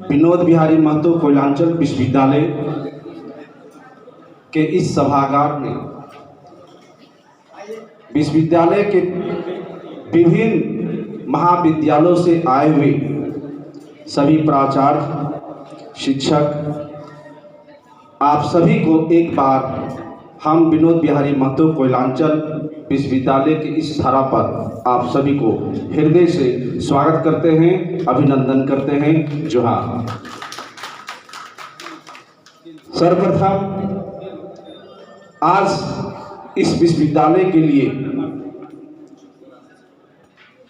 विनोद बिहारी महतो कोयलांचल विश्वविद्यालय के इस सभागार में विश्वविद्यालय के विभिन्न महाविद्यालयों से आए हुए सभी प्राचार्य, शिक्षक, आप सभी को एक बार हम विनोद बिहारी महतो कोयलांचल विश्वविद्यालय की इस धारा पर आप सभी को हृदय से स्वागत करते हैं, अभिनंदन करते हैं। जोहार। सर्वप्रथम आज इस विश्वविद्यालय के लिए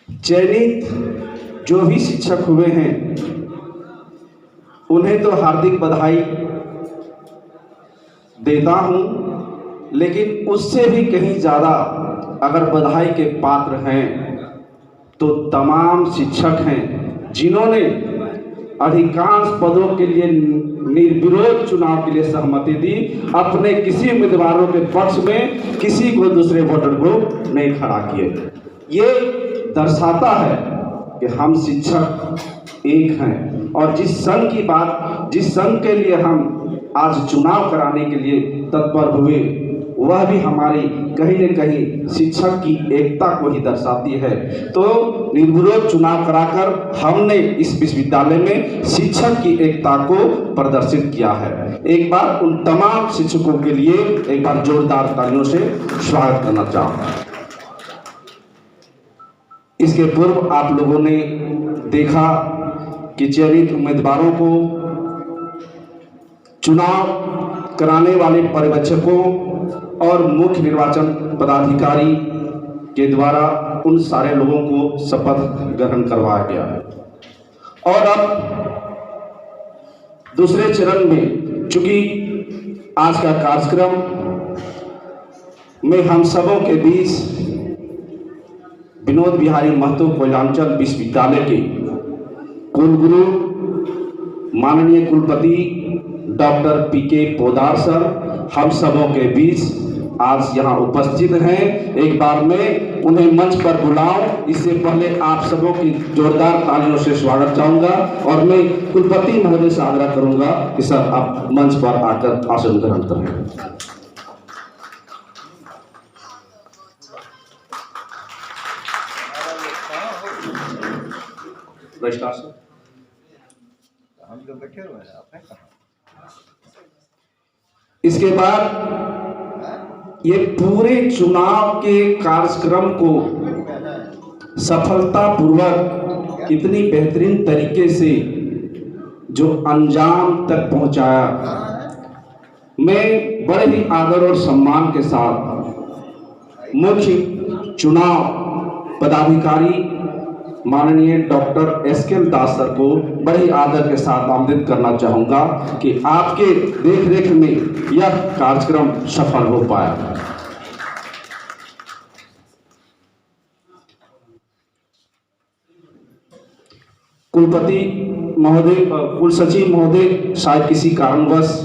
चयनित जो भी शिक्षक हुए हैं उन्हें तो हार्दिक बधाई देता हूं, लेकिन उससे भी कहीं ज़्यादा अगर बधाई के पात्र हैं तो तमाम शिक्षक हैं जिन्होंने अधिकांश पदों के लिए निर्विरोध चुनाव के लिए सहमति दी, अपने किसी उम्मीदवारों के पक्ष में किसी को दूसरे वोटर को नहीं खड़ा किए। ये दर्शाता है कि हम शिक्षक एक हैं और जिस संघ के लिए हम आज चुनाव कराने के लिए तत्पर हुए वह भी हमारी कहीं न कहीं शिक्षक की एकता को ही दर्शाती है। तो निर्विरोध चुनाव कराकर हमने इस विश्वविद्यालय में शिक्षक की एकता को प्रदर्शित किया है। एक बार उन तमाम शिक्षकों के लिए एक बार जोरदार तालियों से स्वागत करना चाहूँगा। इसके पूर्व आप लोगों ने देखा कि चयनित उम्मीदवारों को चुनाव कराने वाले पर्यवेक्षकों और मुख्य निर्वाचन पदाधिकारी के द्वारा उन सारे लोगों को शपथ ग्रहण करवाया गया है। और अब दूसरे चरण में चूंकि आज का कार्यक्रम में हम सबों के बीच विनोद बिहारी महतो कोयलांचल विश्वविद्यालय के कुलगुरु माननीय कुलपति डॉक्टर पीके पोदार सर हम सबों के बीच आज यहाँ उपस्थित हैं। एक बार मैं उन्हें मंच पर बुलाऊं, इससे पहले आप सबों की जोरदार तालियों से स्वागत चाहूंगा और मैं कुलपति महोदय से आग्रह करूंगा कि सर आप मंच पर आकर आसन ग्रहण करें। इसके बाद ये पूरे चुनाव के कार्यक्रम को सफलतापूर्वक इतनी बेहतरीन तरीके से जो अंजाम तक पहुंचाया, मैं बड़े ही आदर और सम्मान के साथ मुख्य चुनाव पदाधिकारी माननीय डॉक्टर एसके दास सर को बड़े आदर के साथ आमंत्रित करना चाहूँगा कि आपके देखरेख में यह कार्यक्रम सफल हो पाया। कुलपति महोदय, कुलसचिव महोदय शायद किसी कारणवश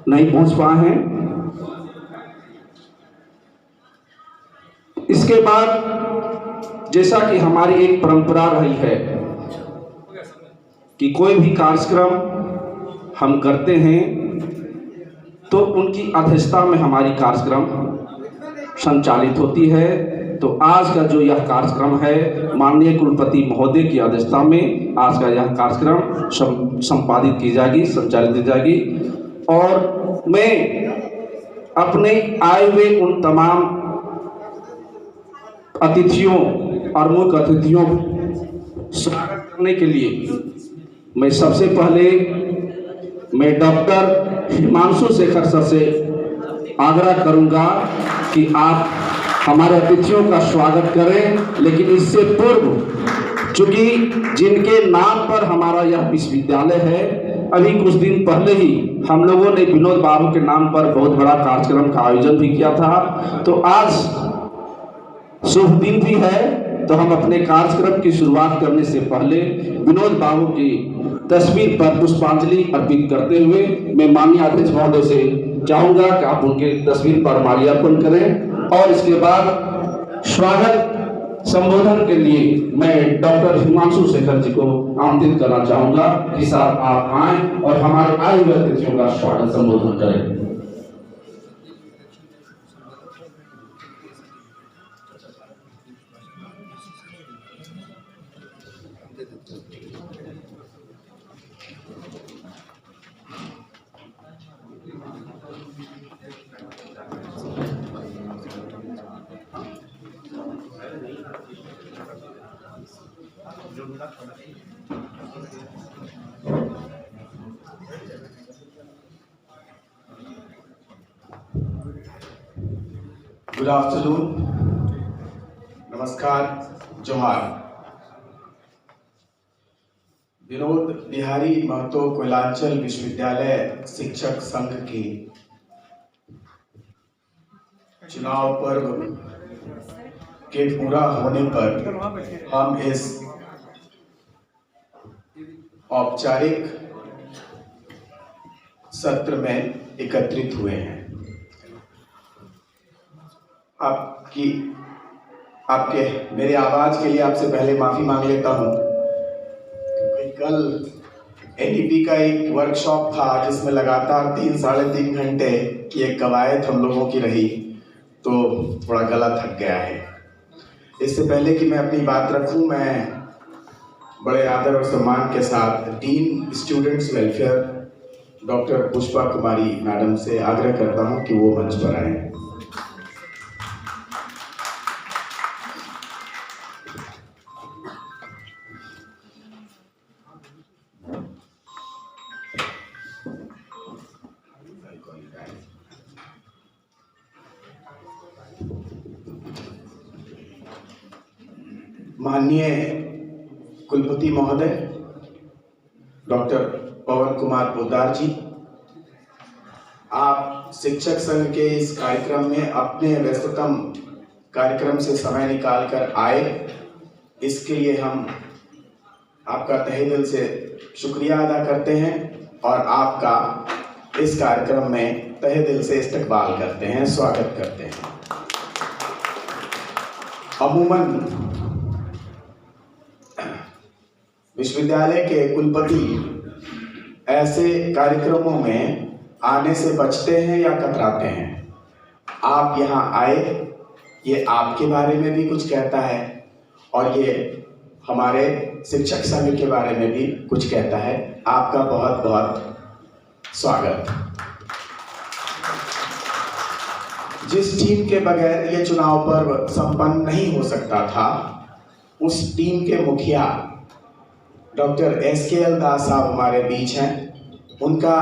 नहीं पहुंच पाए हैं। इसके बाद जैसा कि हमारी एक परंपरा रही है कि कोई भी कार्यक्रम हम करते हैं तो उनकी अध्यक्षता में हमारी कार्यक्रम संचालित होती है। तो आज का जो यह कार्यक्रम है माननीय कुलपति महोदय की अध्यक्षता में आज का यह कार्यक्रम संपादित की जाएगी, संचालित की जाएगी। और मैं अपने आए हुए उन तमाम अतिथियों और मुख्य अतिथियों को स्वागत करने के लिए मैं सबसे पहले मैं डॉक्टर हिमांशु शेखर सर से आग्रह करूंगा कि आप हमारे अतिथियों का स्वागत करें। लेकिन इससे पूर्व चूंकि जिनके नाम पर हमारा यह विश्वविद्यालय है, अभी कुछ दिन पहले ही हम लोगों ने विनोद बाबू के नाम पर बहुत बड़ा कार्यक्रम का आयोजन भी किया था। तो आज शुभ दिन भी है, तो हम अपने कार्यक्रम की शुरुआत करने से पहले विनोद बाबू की तस्वीर पर पुष्पांजलि अर्पित करते हुए मैं माननीय अध्यक्ष महोदय से चाहूंगा कि आप उनके तस्वीर पर माल्यार्पण करें और इसके बाद स्वागत संबोधन के लिए मैं डॉक्टर हिमांशु शेखर जी को आमंत्रित करना चाहूंगा कि साहब आप आएं और हमारे आए हुए अतिथियों का स्वागत संबोधन करें। गुड आफ्टरनून, नमस्कार, जोहार। विनोद बिहारी महतो कोयलांचल विश्वविद्यालय शिक्षक संघ की चुनाव पर्व के पूरा होने पर हम इस औपचारिक सत्र में एकत्रित हुए हैं। आपके मेरे आवाज के लिए आपसे पहले माफी मांग लेता हूं, क्योंकि कल एनडीपी का एक वर्कशॉप था जिसमें लगातार 3-3.5 घंटे की एक कवायद हम लोगों की रही, तो थोड़ा गला थक गया है। इससे पहले कि मैं अपनी बात रखूं, मैं बड़े आदर और सम्मान के साथ dean students welfare doctor Pushpa Kumari madam से आग्रह करता हूं कि वो मंच पर आए। माननीय कुलपति महोदय डॉक्टर पवन कुमार पोद्दार जी, आप शिक्षक संघ के इस कार्यक्रम में अपने व्यस्ततम कार्यक्रम से समय निकालकर आए, इसके लिए हम आपका तहे दिल से शुक्रिया अदा करते हैं और आपका इस कार्यक्रम में तहे दिल से इस्तकबाल करते हैं, स्वागत करते हैं। अमूमन विश्वविद्यालय के कुलपति ऐसे कार्यक्रमों में आने से बचते हैं या कतराते हैं। आप यहाँ आए, ये आपके बारे में भी कुछ कहता है और ये हमारे शिक्षक संघ के बारे में भी कुछ कहता है। आपका बहुत बहुत स्वागत। जिस टीम के बगैर ये चुनाव पर्व संपन्न नहीं हो सकता था, उस टीम के मुखिया डॉक्टर SKL दास साहब हमारे बीच हैं। उनका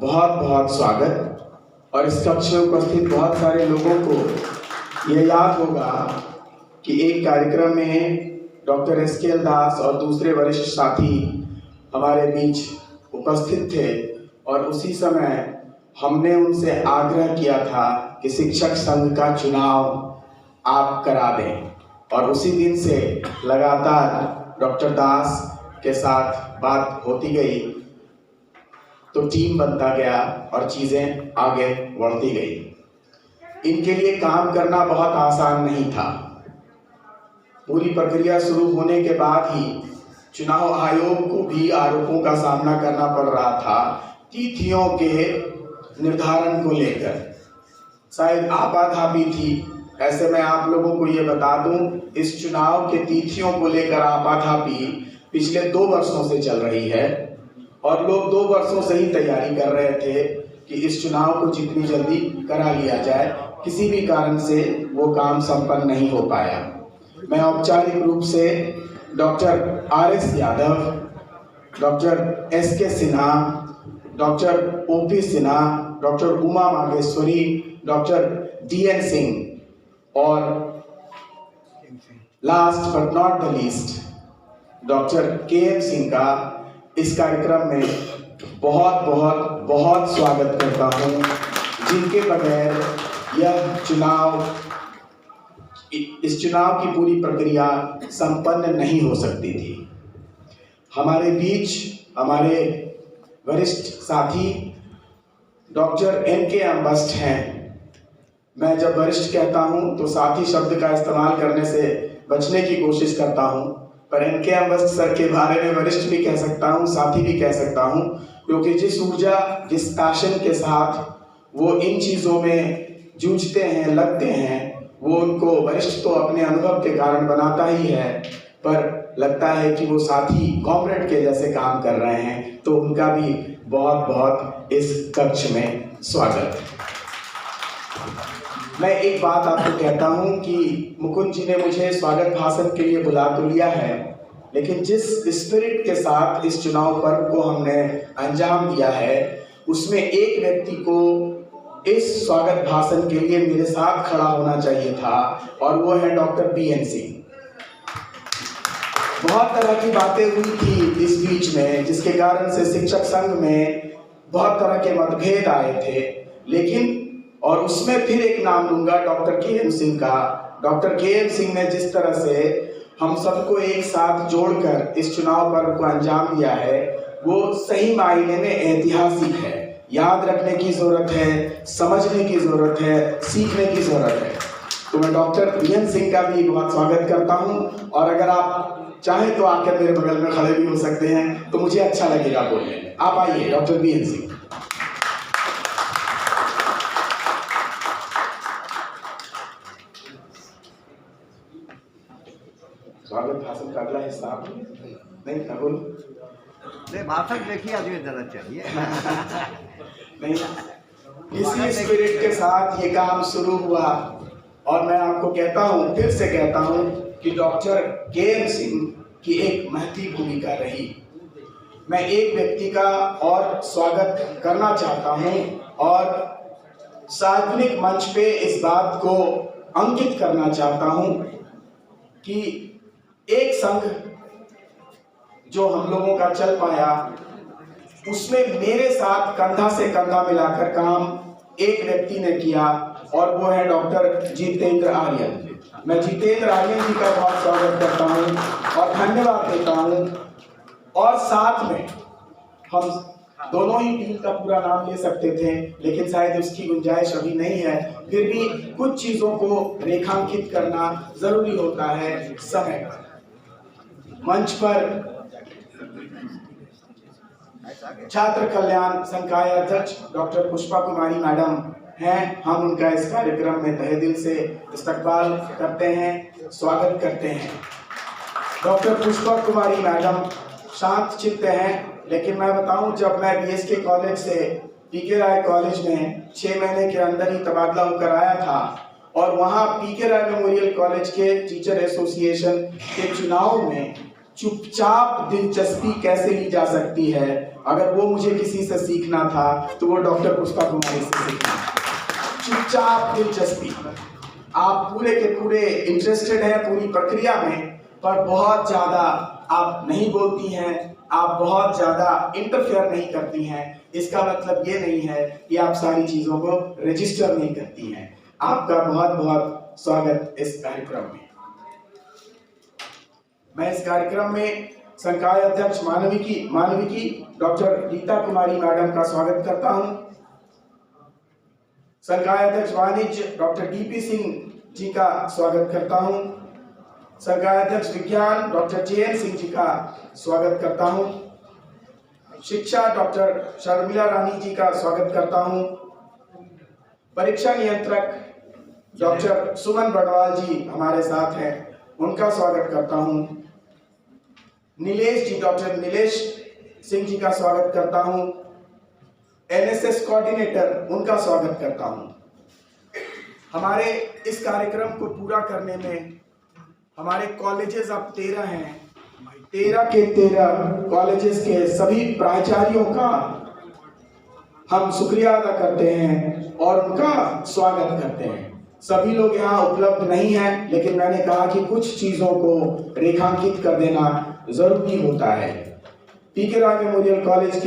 बहुत बहुत स्वागत। और इस कक्ष में उपस्थित बहुत सारे लोगों को ये याद होगा कि एक कार्यक्रम में डॉक्टर SKL दास और दूसरे वरिष्ठ साथी हमारे बीच उपस्थित थे और उसी समय हमने उनसे आग्रह किया था कि शिक्षक संघ का चुनाव आप करा दें, और उसी दिन से लगातार डॉक्टर दास के साथ बात होती गई, तो टीम बनता गया और चीज़ें आगे बढ़ती गई। इनके लिए काम करना बहुत आसान नहीं था। पूरी प्रक्रिया शुरू होने के बाद ही चुनाव आयोग को भी आरोपों का सामना करना पड़ रहा था, तिथियों के निर्धारण को लेकर शायद आपाधापी थी। ऐसे में आप लोगों को ये बता दूं, इस चुनाव के तिथियों को लेकर आपाधापी पिछले 2 वर्षों से चल रही है और लोग 2 वर्षों से ही तैयारी कर रहे थे कि इस चुनाव को जितनी जल्दी करा लिया जाए। किसी भी कारण से वो काम संपन्न नहीं हो पाया। मैं औपचारिक रूप से doctor RS Yadav, doctor SK Sinha, doctor OP Sinha, doctor Uma Mageshwari, doctor DN Singh और last but not the least doctor KM Singh का इस कार्यक्रम में बहुत बहुत बहुत स्वागत करता हूं, जिनके बगैर इस चुनाव की पूरी प्रक्रिया संपन्न नहीं हो सकती थी। हमारे बीच हमारे वरिष्ठ साथी डॉक्टर NK अम्बस्ट हैं। मैं जब वरिष्ठ कहता हूं तो साथी शब्द का इस्तेमाल करने से बचने की कोशिश करता हूँ, पर एनके अम्बस्ट सर के बारे में वरिष्ठ भी कह सकता हूँ, साथी भी कह सकता हूँ, क्योंकि जिस ऊर्जा, जिस पैशन के साथ वो इन चीज़ों में जूझते हैं, लगते हैं, वो उनको वरिष्ठ तो अपने अनुभव के कारण बनाता ही है, पर लगता है कि वो साथी कॉमरेड के जैसे काम कर रहे हैं, तो उनका भी बहुत बहुत इस कक्ष में स्वागत। मैं एक बात आपको कहता हूं कि मुकुंद जी ने मुझे स्वागत भाषण के लिए बुला तो लिया है, लेकिन जिस स्पिरिट के साथ इस चुनाव पर्व को हमने अंजाम दिया है, उसमें एक व्यक्ति को इस स्वागत भाषण के लिए मेरे साथ खड़ा होना चाहिए था, और वो है डॉक्टर बीएन सिंह। बहुत तरह की बातें हुई थी इस बीच में, जिसके कारण से शिक्षक संघ में बहुत तरह के मतभेद आए थे, लेकिन और उसमें फिर एक नाम लूंगा डॉक्टर के.एम. सिंह का। Doctor KM. सिंह ने जिस तरह से हम सबको एक साथ जोड़कर इस चुनाव पर्व को अंजाम दिया है, वो सही मायने में ऐतिहासिक है। याद रखने की जरूरत है, समझने की जरूरत है, सीखने की जरूरत है। तो मैं डॉक्टर बीएन सिंह का भी बहुत स्वागत करता हूं, और अगर आप चाहे तो आकर मेरे बगल में खड़े भी हो सकते हैं, तो मुझे अच्छा लगेगा बोलने में। आप आइए डॉक्टर बीएन सिंह। स्वागत भाषण का अगला हिस्सा नहीं नकुल नहीं, भाषण देखिए आदमी जरा चाहिए नहीं, इसी स्पिरिट के साथ ये काम शुरू हुआ, और मैं आपको कहता हूँ, फिर से कहता हूँ कि डॉक्टर के.एम. सिंह की एक महती भूमिका रही। मैं एक व्यक्ति का और स्वागत करना चाहता हूँ, और सार्वजनिक मंच पे इस बात को अंकित करना चाहता हूँ कि एक संघ जो हम लोगों का चल पाया, उसमें मेरे साथ कंधा से कंधा मिलाकर काम एक व्यक्ति ने किया, और वो है डॉक्टर जितेंद्र आर्यन। मैं जितेंद्र आर्यन जी का बहुत स्वागत करता हूं और धन्यवाद देता हूं। और साथ में हम दोनों ही टीम का पूरा नाम ले सकते थे, लेकिन शायद उसकी गुंजाइश अभी नहीं है। फिर भी कुछ चीजों को रेखांकित करना जरूरी होता है समय पर। मंच पर छात्र कल्याण संकाय अध्यक्ष डॉक्टर पुष्पा कुमारी मैडम हैं। हम उनका इस कार्यक्रम में तहे दिल से इस्तकबाल करते हैं, स्वागत करते हैं। डॉक्टर पुष्पा कुमारी मैडम शांत चित्त हैं, लेकिन मैं बताऊं, जब मैं बीएसके कॉलेज से पीके राय कॉलेज में 6 महीने के अंदर ही तबादला होकर आया था, और वहां पीके राय मेमोरियल कॉलेज के टीचर एसोसिएशन के चुनाव में चुपचाप दिलचस्पी कैसे ली जा सकती है, अगर वो मुझे किसी से सीखना था तो वो डॉक्टर पुष्पा कुमारी से सीखना। चुपचाप दिलचस्पी, आप पूरे के पूरे इंटरेस्टेड हैं पूरी प्रक्रिया में, पर बहुत ज्यादा आप नहीं बोलती हैं, आप बहुत ज्यादा इंटरफेयर नहीं करती हैं। इसका मतलब ये नहीं है कि आप सारी चीजों को रजिस्टर नहीं करती हैं। आपका बहुत बहुत स्वागत इस कार्यक्रम में। मैं इस कार्यक्रम में संकाय अध्यक्ष मानविकी डॉक्टर गीता कुमारी मैडम का स्वागत करता हूं। संकाय अध्यक्ष वाणिज्य डॉक्टर डीपी सिंह जी का स्वागत करता हूं। संकाय अध्यक्ष विज्ञान डॉक्टर जेएन सिंह जी का स्वागत करता हूं। शिक्षा डॉक्टर शर्मिला रानी जी का स्वागत करता हूं। परीक्षा नियंत्रक डॉक्टर सुमन बड़वाल जी हमारे साथ हैं, उनका स्वागत करता हूं। नीलेश जी, डॉक्टर नीलेश सिंह जी का स्वागत करता हूं। एनएसएस कोऑर्डिनेटर, उनका स्वागत करता हूं। हमारे इस कार्यक्रम को पूरा करने में हमारे कॉलेजेस अब 13 हैं। 13 के 13 कॉलेजेस के सभी प्राचार्यों का हम शुक्रिया अदा करते हैं और उनका स्वागत करते हैं। सभी लोग यहाँ उपलब्ध नहीं हैं, लेकिन मैंने कहा कि कुछ चीजों को रेखांकित कर देना जरूरी होता है। पीके राय मेमोरियल कॉलेज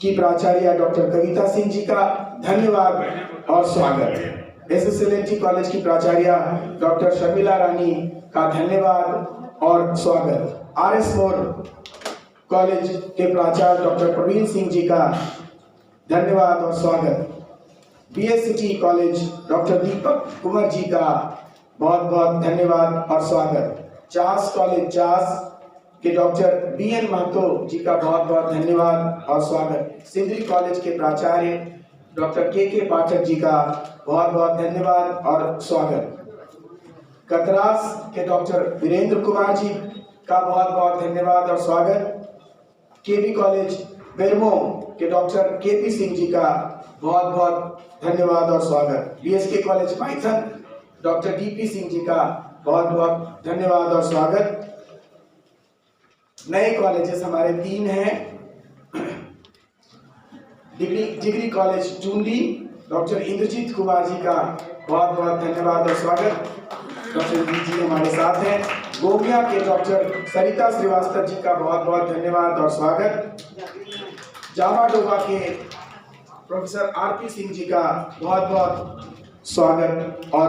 की प्राचार्य डॉक्टर कविता सिंह जी का धन्यवाद और स्वागत। एसएसएलएनटी कॉलेज की प्राचार्य डॉक्टर शर्मिला रानी का धन्यवाद और स्वागत। आरएस मोर कॉलेज के प्राचार्य डॉक्टर प्रवीण सिंह जी का धन्यवाद और स्वागत। बीएससिटी कॉलेज डॉक्टर दीपक कुमार जी का बहुत बहुत धन्यवाद और स्वागत। चास कॉलेज चास के डॉक्टर BN महतो जी का बहुत बहुत धन्यवाद और स्वागत। सिंदरी कॉलेज के प्राचार्य डॉक्टर KK पाठक जी का बहुत बहुत धन्यवाद और स्वागत। कतरास के डॉक्टर वीरेंद्र कुमार जी का बहुत बहुत धन्यवाद और स्वागत। KB कॉलेज बेरमो के डॉक्टर KP सिंह जी का बहुत बहुत धन्यवाद और स्वागत। BSK कॉलेज पाइथन डॉक्टर DP सिंह जी का बहुत बहुत धन्यवाद और स्वागत। नए कॉलेजेस हमारे 3 हैं। Degree college Tundi doctor Indrajit Kumar ji का बहुत बहुत धन्यवाद और स्वागत। डॉक्टर इंद्रजीत जी हमारे साथ हैं। गोमिया के डॉक्टर सरिता श्रीवास्तव जी का बहुत बहुत धन्यवाद और स्वागत। जामाडोबा के प्रोफेसर RP सिंह जी का बहुत बहुत स्वागत और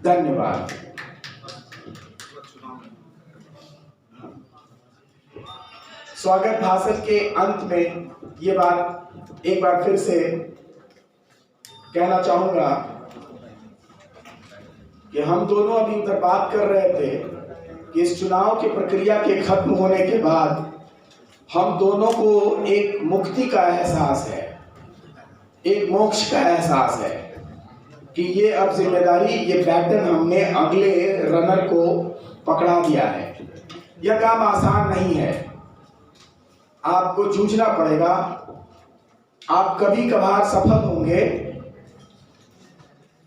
धन्यवाद। स्वागत भाषण के अंत में ये बात एक बार फिर से कहना चाहूंगा कि हम दोनों अभी उधर बात कर रहे थे कि इस चुनाव की प्रक्रिया के खत्म होने के बाद हम दोनों को एक मुक्ति का एहसास है, एक मोक्ष का एहसास है कि ये अब जिम्मेदारी, ये बैटन हमने अगले रनर को पकड़ा दिया है। यह काम आसान नहीं है, आपको जूझना पड़ेगा। आप कभी कभार सफल होंगे,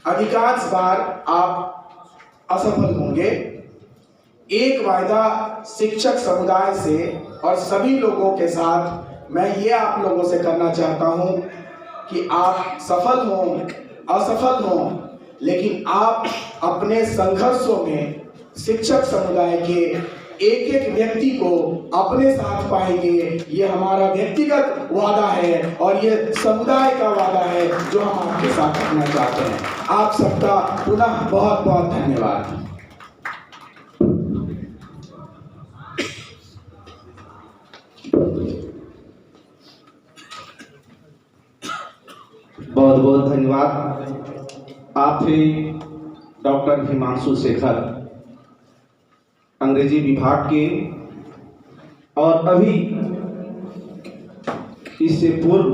अधिकांश बार आप असफल होंगे। एक वायदा शिक्षक समुदाय से और सभी लोगों के साथ मैं ये आप लोगों से करना चाहता हूं कि आप सफल हों, असफल हों, लेकिन आप अपने संघर्षों में शिक्षक समुदाय के एक एक व्यक्ति को अपने साथ पाएंगे। ये हमारा व्यक्तिगत वादा है और ये समुदाय का वादा है जो हम आपके साथ करना चाहते हैं। आप सबका पुनः बहुत बहुत धन्यवाद। बहुत बहुत धन्यवाद। आप थे डॉक्टर हिमांशु शेखर, अंग्रेजी विभाग के, और अभी इससे पूर्व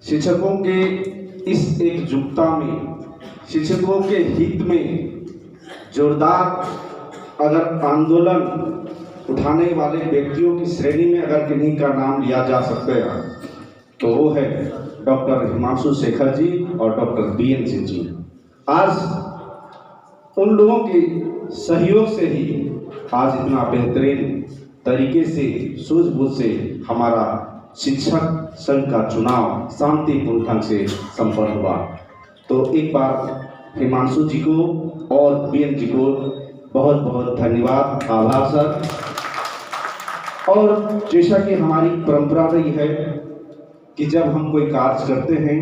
शिक्षकों के इस एकजुटता में, शिक्षकों के हित में जोरदार अगर आंदोलन उठाने वाले व्यक्तियों की श्रेणी में अगर किन्हीं का नाम लिया जा सकता है तो वो है डॉक्टर हिमांशु शेखर जी और डॉक्टर BN सिंह जी। आज उन लोगों के सहयोग से ही आज इतना बेहतरीन तरीके से, सूझबूझ से हमारा शिक्षक संघ का चुनाव शांतिपूर्ण ढंग से संपन्न हुआ। तो एक बार हिमांशु जी को और BN जी को बहुत बहुत धन्यवाद, आभार सर। और जैसा कि हमारी परंपरा रही है कि जब हम कोई कार्य करते हैं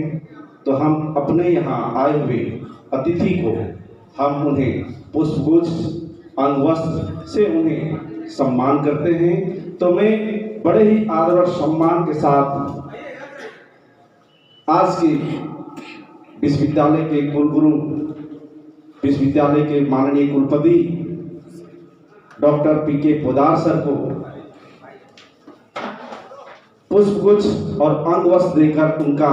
तो हम अपने यहाँ आए हुए अतिथि को हम उन्हें पुष्पगुच्छ, अंगवस्त्र से उन्हें सम्मान करते हैं। तो मैं बड़े ही आदर और सम्मान के साथ आज के विश्वविद्यालय के कुलगुरु, विश्वविद्यालय के माननीय कुलपति डॉक्टर PK पोदार सर को पुष्पगुच्छ और अंगवस्त्र देकर उनका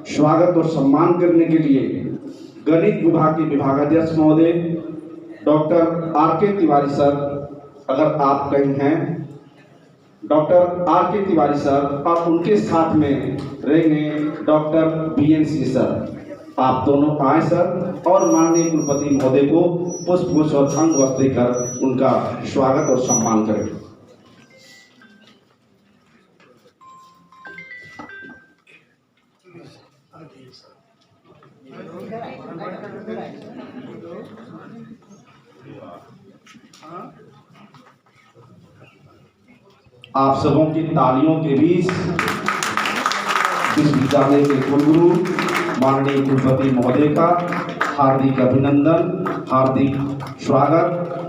स्वागत और सम्मान करने के लिए गणित विभाग के विभागाध्यक्ष महोदय डॉक्टर RK तिवारी सर, अगर आप कहीं हैं, डॉक्टर RK तिवारी सर, और उनके साथ में रहेंगे डॉक्टर BN सिंह सर, आप दोनों आए सर और माननीय कुलपति महोदय को पुष्पगुच्छ और अंगवस्त्र देकर उनका स्वागत और सम्मान करें। आप सबों की तालियों के बीच विश्वविद्यालय के कुलगुरु माननीय कुलपति महोदय का हार्दिक अभिनंदन, हार्दिक स्वागत।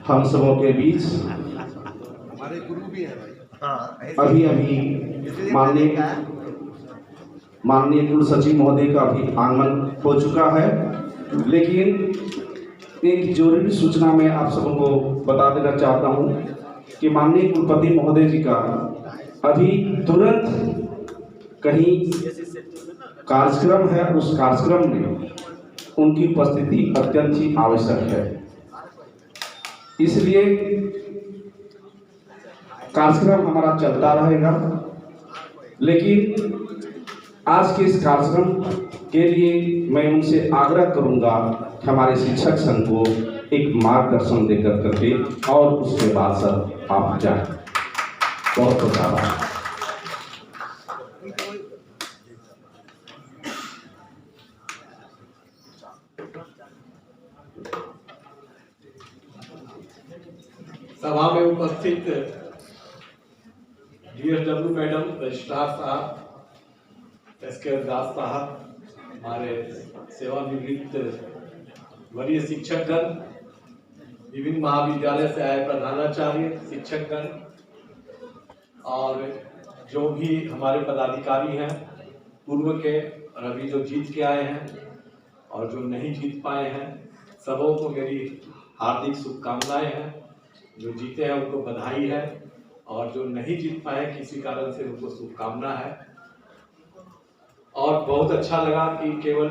हम सबों के बीच हमारे गुरु भी है भाई। हाँ अभी अभी माननीय कुल सचिव महोदय का भी आगमन हो चुका है, लेकिन एक जरूरी सूचना मैं आप सबों को बता देना चाहता हूं कि माननीय कुलपति महोदय जी का अभी तुरंत कहीं कार्यक्रम है, उस कार्यक्रम में उनकी उपस्थिति अत्यंत ही आवश्यक है। इसलिए कार्यक्रम हमारा चलता रहेगा, लेकिन आज के इस कार्यक्रम के लिए मैं उनसे आग्रह करूंगा कि हमारे शिक्षक संघ को एक मार्गदर्शन देकर करके और उसके बाद सर आप जाएं। बहुत बहुत आभार। सभा में उपस्थित DSW मैडम, रजिस्ट्रार साहब, SKL दास साहब, हमारे सेवानिवृत्त वरीय शिक्षकगण, विभिन्न महाविद्यालय से आए प्रधानाचार्य, शिक्षकगण और जो भी हमारे पदाधिकारी हैं पूर्व के और अभी जो जीत के आए हैं और जो नहीं जीत पाए हैं, सबों को मेरी हार्दिक शुभकामनाएं हैं। जो जीते हैं उनको बधाई है और जो नहीं जीत पाए किसी कारण से उनको शुभकामना है। और बहुत अच्छा लगा कि केवल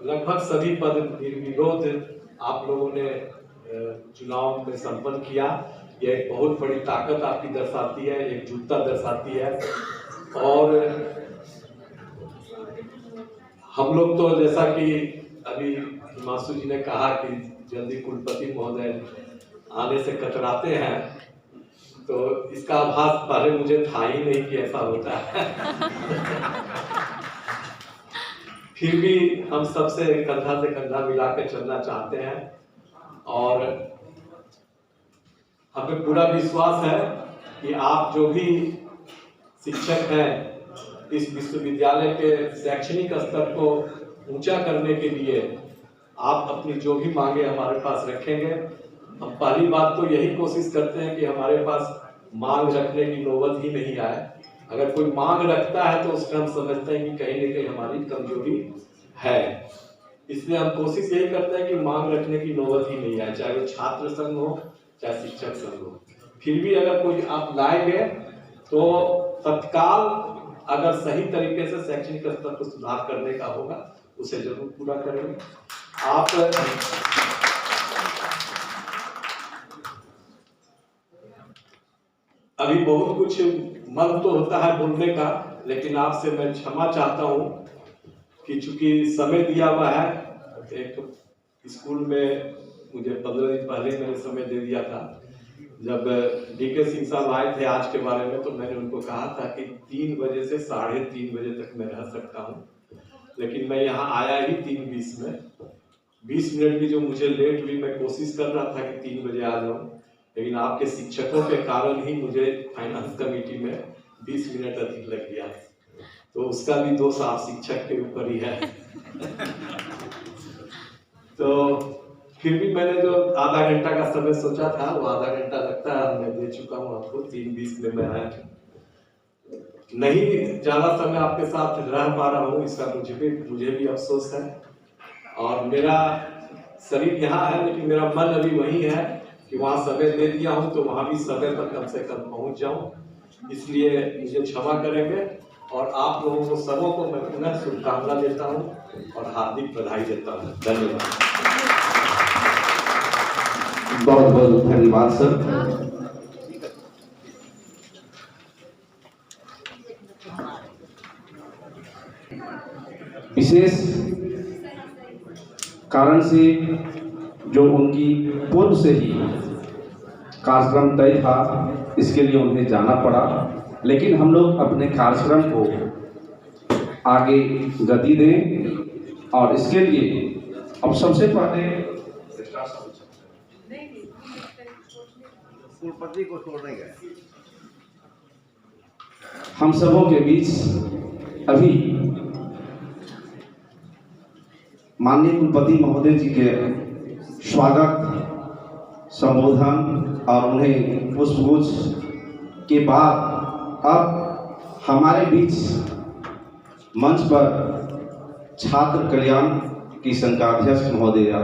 लगभग सभी पद निर्विरोध आप लोगों ने चुनाव में संपन्न किया। यह एक बहुत बड़ी ताकत आपकी दर्शाती है, एकजुटता दर्शाती है। और हम लोग तो जैसा कि अभी हिमांशु जी ने कहा कि जल्दी कुलपति महोदय आने से कतराते हैं, तो इसका आभास पहले मुझे था ही नहीं कि ऐसा होता है। फिर भी हम सबसे कंधा से कंधा मिला के चलना चाहते हैं और हमें पूरा विश्वास है कि आप जो भी शिक्षक हैं इस विश्वविद्यालय के शैक्षणिक स्तर को ऊंचा करने के लिए आप अपनी जो भी मांगे हमारे पास रखेंगे। हम पहली बात तो यही कोशिश करते हैं कि हमारे पास मांग रखने की नौबत ही नहीं आए। अगर कोई मांग रखता है तो उसका हम समझते हैं कि कहीं न कहीं हमारी कमजोरी है। इसलिए हम कोशिश यही करते हैं कि मांग रखने की नौबत ही नहीं आए, चाहे वो छात्र संघ हो चाहे शिक्षक संघ हो। फिर भी अगर कोई आप लाएंगे तो तत्काल अगर सही तरीके से शैक्षणिक स्तर को सुधार करने का होगा उसे जरूर पूरा करेंगे। आप अभी बहुत कुछ मन तो होता है बोलने का, लेकिन आपसे मैं क्षमा चाहता हूँ कि चूंकि समय दिया हुआ है। एक स्कूल में मुझे 15 दिन पहले मैंने समय दे दिया था। जब DK सिंह साहब आए थे आज के बारे में, तो मैंने उनको कहा था कि 3 बजे से 3:30 बजे तक मैं रह सकता हूँ, लेकिन मैं यहाँ आया ही 3:20 में। 20 मिनट भी जो मुझे लेट हुई, मैं कोशिश कर रहा था कि 3 बजे आ जाऊँ, लेकिन आपके शिक्षकों के कारण ही मुझे फाइनेंस कमेटी में 20 मिनट अधिक लग गया। तो उसका भी दोष आप शिक्षक के ऊपर ही है। तो फिर भी मैंने जो आधा घंटा का समय सोचा था वो आधा घंटा लगता है मैं दे चुका हूँ आपको। 3:20 में मैं आया नहीं, ज्यादा समय आपके साथ रह पा रहा हूँ, इसका मुझे भी अफसोस है। और मेरा शरीर यहाँ है लेकिन मेरा मन अभी वही है कि वहाँ समय दे दिया हूँ तो वहाँ भी समय पर कम से कम पहुँच जाऊँ। इसलिए मुझे क्षमा करेंगे और आप लोगों को सबों को मैं पुनः शुभकामना देता हूँ और हार्दिक बधाई देता हूँ। धन्यवाद। बहुत बहुत धन्यवाद सर। विशेष कारण से जो उनकी पूर्व से ही कार्यक्रम तय था, इसके लिए उन्हें जाना पड़ा, लेकिन हम लोग अपने कार्यक्रम को आगे गति दें और इसके लिए अब सबसे पहले कुलपति को छोड़ने गए। हम सबों के बीच अभी माननीय कुलपति महोदय जी के स्वागत संबोधन और उन्हें पुष्पगुच्छ के बाद अब हमारे बीच मंच पर छात्र कल्याण की संघाध्यक्ष महोदया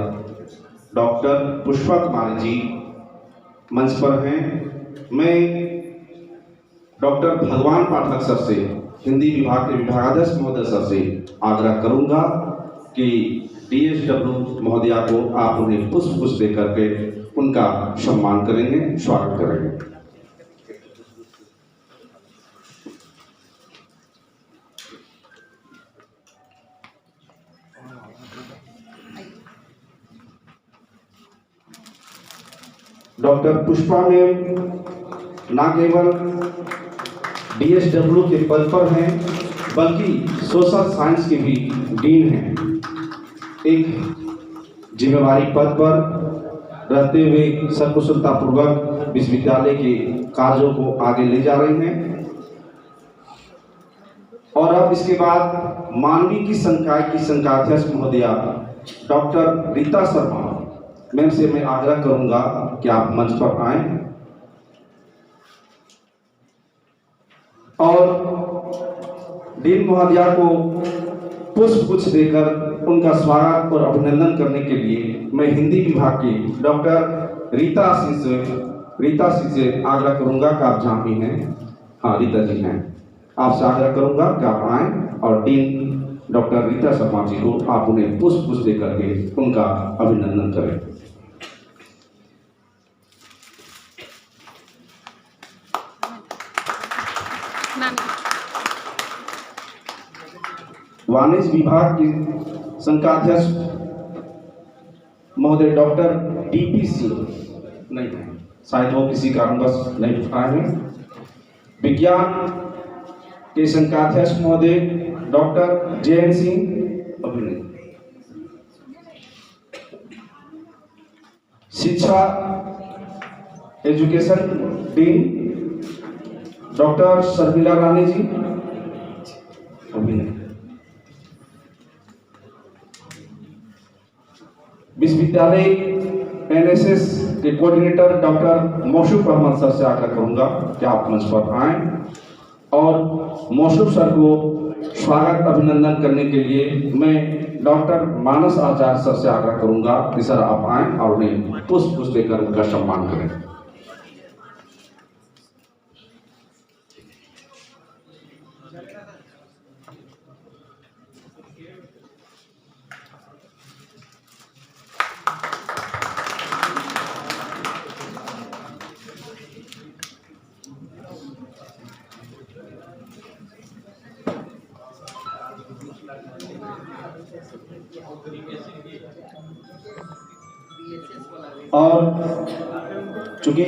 डॉक्टर पुष्पा कुमारी जी मंच पर हैं। मैं डॉक्टर भगवान पाठक सर से, हिंदी विभाग के विभागाध्यक्ष महोदय सर से आग्रह करूंगा कि DSW महोदया को आप उन्हें पुष्पगुच्छ दे करके उनका सम्मान करेंगे, स्वागत करेंगे। डॉक्टर पुष्पा में न केवल DSW के पद पर हैं बल्कि सोशल साइंस के भी डीन हैं। एक जिम्मेवारी पद पर रहते हुए सर्वकुशलतापूर्वक विश्वविद्यालय के कार्यों को आगे ले जा रहे हैं। और अब इसके बाद मानवीय की संकाय की संघाध्यक्ष महोदया डॉक्टर रीता शर्मा मैम से मैं आग्रह करूंगा कि आप मंच पर आएं और डीन महोदया को पुष्पगुच्छ देकर उनका स्वागत और अभिनंदन करने के लिए मैं हिंदी विभाग की डॉक्टर रीता सिंह से आग्रह करूंगा कि आप जहाँ भी हैं, हाँ रीता जी हैं, आपसे आग्रह करूंगा कि आप आएं और डीन डॉक्टर रीता शर्मा जी को आप उन्हें पुष्पगुच्छ देकर के उनका अभिनंदन करें। वाणिज्य विभाग की संघाध्यक्ष महोदय डॉक्टर DP सिंह नहीं है, शायद वो किसी कारणवश नहीं उठ पाए हैं। विज्ञान के संघाध्यक्ष महोदय डॉक्टर JN सिंह अभी नहीं। शिक्षा एजुकेशन डीन डॉक्टर शर्मिला रानी जी अभी नहीं। विश्वविद्यालय NSS के कोऑर्डिनेटर डॉक्टर मौसूफ अहमद सर से आग्रह करूंगा कि आप मंच पर आएं और मौसूफ सर को स्वागत अभिनंदन करने के लिए मैं डॉक्टर मानस आचार्य सर से आग्रह करूंगा कि सर आप आएं और उन्हें पुष्पगुच्छ देकर उनका सम्मान करें। और चूंकि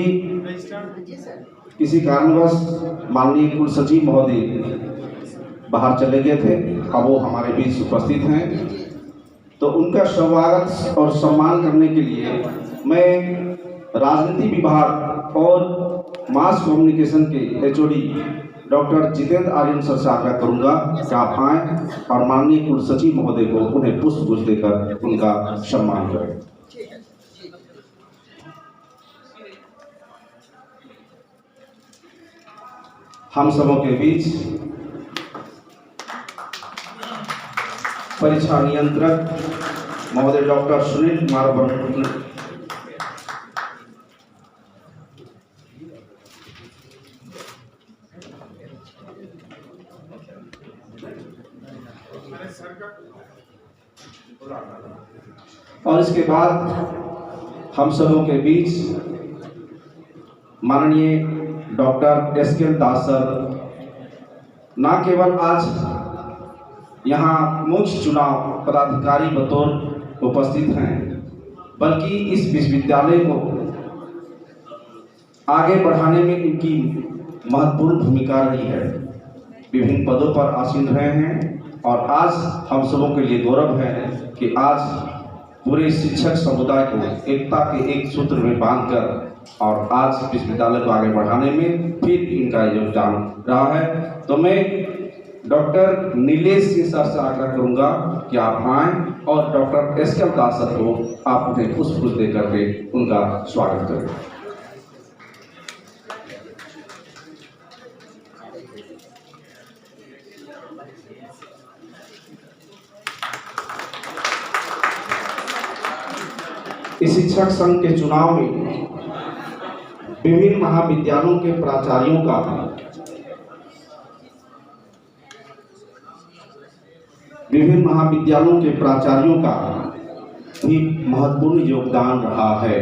किसी कारणवश माननीय कुल सचिव महोदय बाहर चले गए थे, अब वो हमारे बीच उपस्थित हैं, तो उनका स्वागत और सम्मान करने के लिए मैं राजनीति विभाग और मास कम्युनिकेशन के HOD doctor Jitendra Aryan sir से आग्रह करूंगा कि आप आएं और माननीय कुल सचिव महोदय को उन्हें पुष्पगुच्छ देकर उनका सम्मान करें। हम सबों के बीच परीक्षा नियंत्रक महोदय डॉक्टर सुनील कुमार वर्मा और इसके बाद हम सबों के बीच माननीय डॉक्टर SKL दास सर न केवल आज यहाँ मुख्य चुनाव पदाधिकारी बतौर उपस्थित हैं, बल्कि इस विश्वविद्यालय को आगे बढ़ाने में इनकी महत्वपूर्ण भूमिका रही है। विभिन्न पदों पर आसीन रहे हैं और आज हम सबों के लिए गौरव है कि आज पूरे शिक्षक समुदाय को एकता के एक सूत्र में बांधकर और आज विश्वविद्यालय को आगे बढ़ाने में फिर इनका योगदान रहा है। तो मैं डॉक्टर नीलेश सिंह सर से आग्रह करूंगा कि आप आएं और डॉक्टर एस के दास सर को आप उन्हें पुष्प दे करके उनका स्वागत करें। इस शिक्षक संघ के चुनाव में विभिन्न महाविद्यालयों के प्राचार्यों का भी महत्वपूर्ण योगदान रहा है,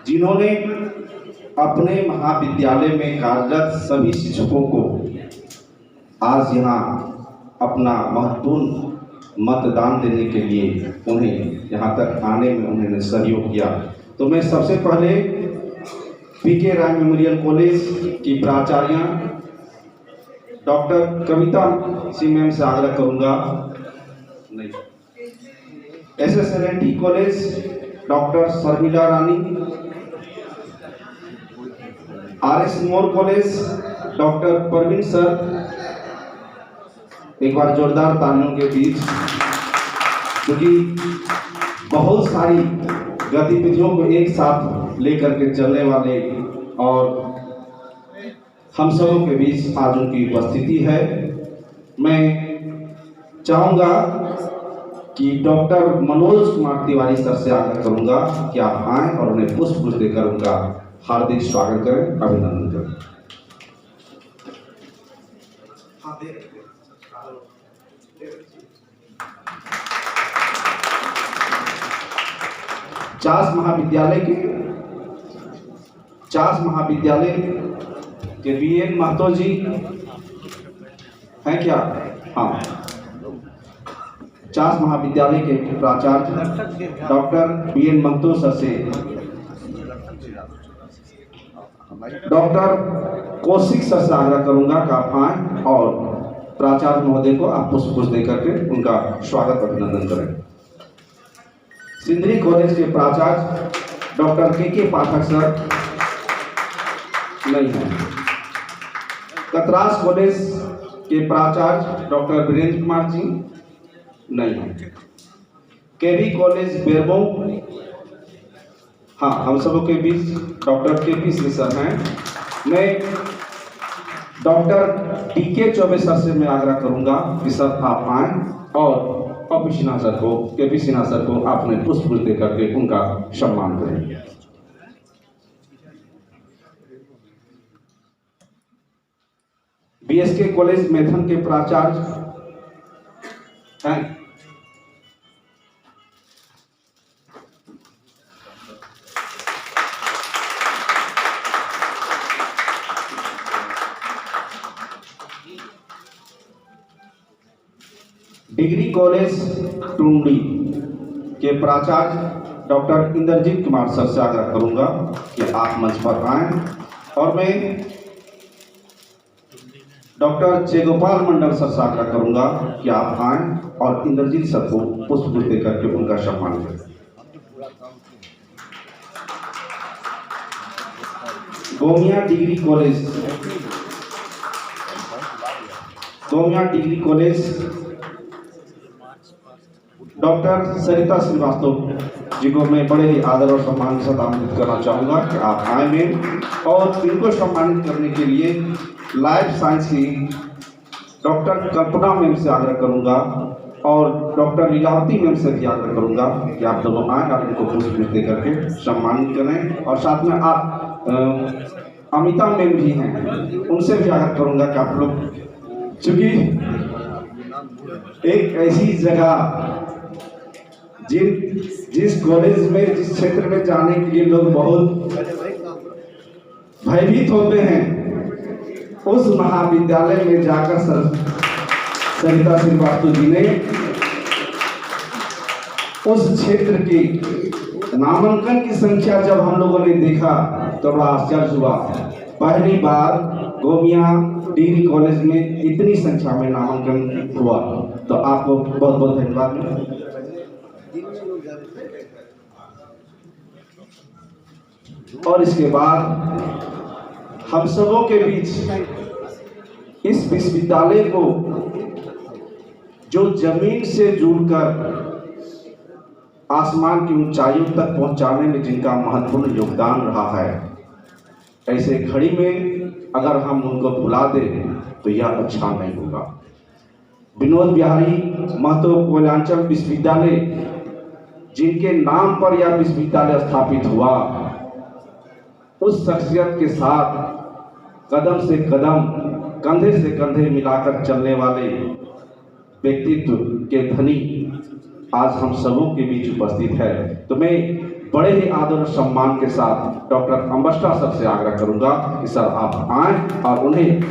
जिन्होंने अपने महाविद्यालय में कार्यरत सभी शिक्षकों को आज यहाँ अपना महत्वपूर्ण मतदान देने के लिए उन्हें यहाँ तक आने में उन्होंने सहयोग किया। तो मैं सबसे पहले पीके राय मेमोरियल कॉलेज की प्राचार्य डॉक्टर कविता सिंह मैम से आग्रह करूंगा, नहीं, SSLNT कॉलेज डॉक्टर शर्मिला रानी, RS मोर कॉलेज डॉक्टर परवीन सर, एक बार जोरदार तालियों के बीच, क्योंकि बहुत सारी गतिविधियों को एक साथ लेकर के चलने वाले और हम सबों के बीच आज उनकी उपस्थिति है। मैं चाहूँगा कि डॉक्टर मनोज कुमार तिवारी सर से आग्रह करूँगा कि आप आएँ और उन्हें पुष्प देकर उनका हार्दिक स्वागत करें, अभिनंदन करें। चास महाविद्यालय के BN महतो जी हैं क्या? हाँ, चास महाविद्यालय के प्राचार्य डॉक्टर BN महतो सर से डॉक्टर कौशिक सर से आग्रह करूंगा कि आप आएं और प्राचार्य महोदय को आप पुष्प देकर के उनका स्वागत अभिनंदन करें। सिंदरी कॉलेज के प्राचार्य डॉक्टर के पाठक सर नहीं है। कतरास कॉलेज के प्राचार्य डॉक्टर वीरेंद्र कुमार जी नहीं है। केवी कॉलेज बेरबो, हाँ, हम सबों के बीच डॉक्टर KP सिंह सर हैं। मैं डॉक्टर DK चौबे सर से मैं आग्रह करूंगा कि सर आप आएं और KP सिन्हा सर को आपने पुष्प दे करके उनका सम्मान करें। BSK कॉलेज मैथन के प्राचार्य हैं डिग्री कॉलेज टुंडी के प्राचार्य डॉक्टर इंद्रजीत कुमार सर से आग्रह करूंगा कि आप मंच पर आएं और मैं डॉक्टर जयगोपाल मंडल सर से आग्रह करूंगा कि आप आएं और इंद्रजीत सर को पुष्प दे करके उनका सम्मान करें। गोमिया डिग्री कॉलेज डॉक्टर सरिता श्रीवास्तव जी को मैं बड़े ही आदर और सम्मान के साथ आमंत्रित करना चाहूँगा कि आप आए में, और इनको सम्मानित करने के लिए लाइफ साइंस की डॉक्टर कल्पना मैम से आग्रह करूँगा और डॉक्टर लीलावती मैम से भी आग्रह करूँगा कि आप दोनों आए और इनको पुष्प दे करके सम्मानित करें। और साथ में आप अमिता मैम भी हैं, उनसे भी आग्रह करूँगा कि आप लोग, चूँकि एक ऐसी जगह जिस कॉलेज में, जिस क्षेत्र में जाने के लिए लोग बहुत भयभीत होते हैं, उस महाविद्यालय में जाकर सरिता श्रीवास्तव जी ने उस क्षेत्र की नामांकन की संख्या जब हम लोगों ने देखा तो बड़ा आश्चर्य हुआ। पहली बार गोमिया डिग्री कॉलेज में इतनी संख्या में नामांकन हुआ, तो आपको बहुत बहुत धन्यवाद। और इसके बाद हम सबों के बीच इस विश्वविद्यालय को जो जमीन से जुड़कर आसमान की ऊंचाइयों तक पहुंचाने में जिनका महत्वपूर्ण योगदान रहा है, ऐसे घड़ी में अगर हम उनको भुला दें तो यह अच्छा नहीं होगा। विनोद बिहारी महतो कोयलांचल विश्वविद्यालय, जिनके नाम पर यह विश्वविद्यालय स्थापित हुआ, उस शख्सियत के साथ कदम से कदम, कंधे से कंधे मिलाकर चलने वाले व्यक्तित्व के धनी आज हम सबों के बीच उपस्थित है। तो मैं बड़े ही आदर और सम्मान के साथ डॉक्टर अंबस्टा सर से आग्रह करूंगा कि सर आप आएं और उन्हें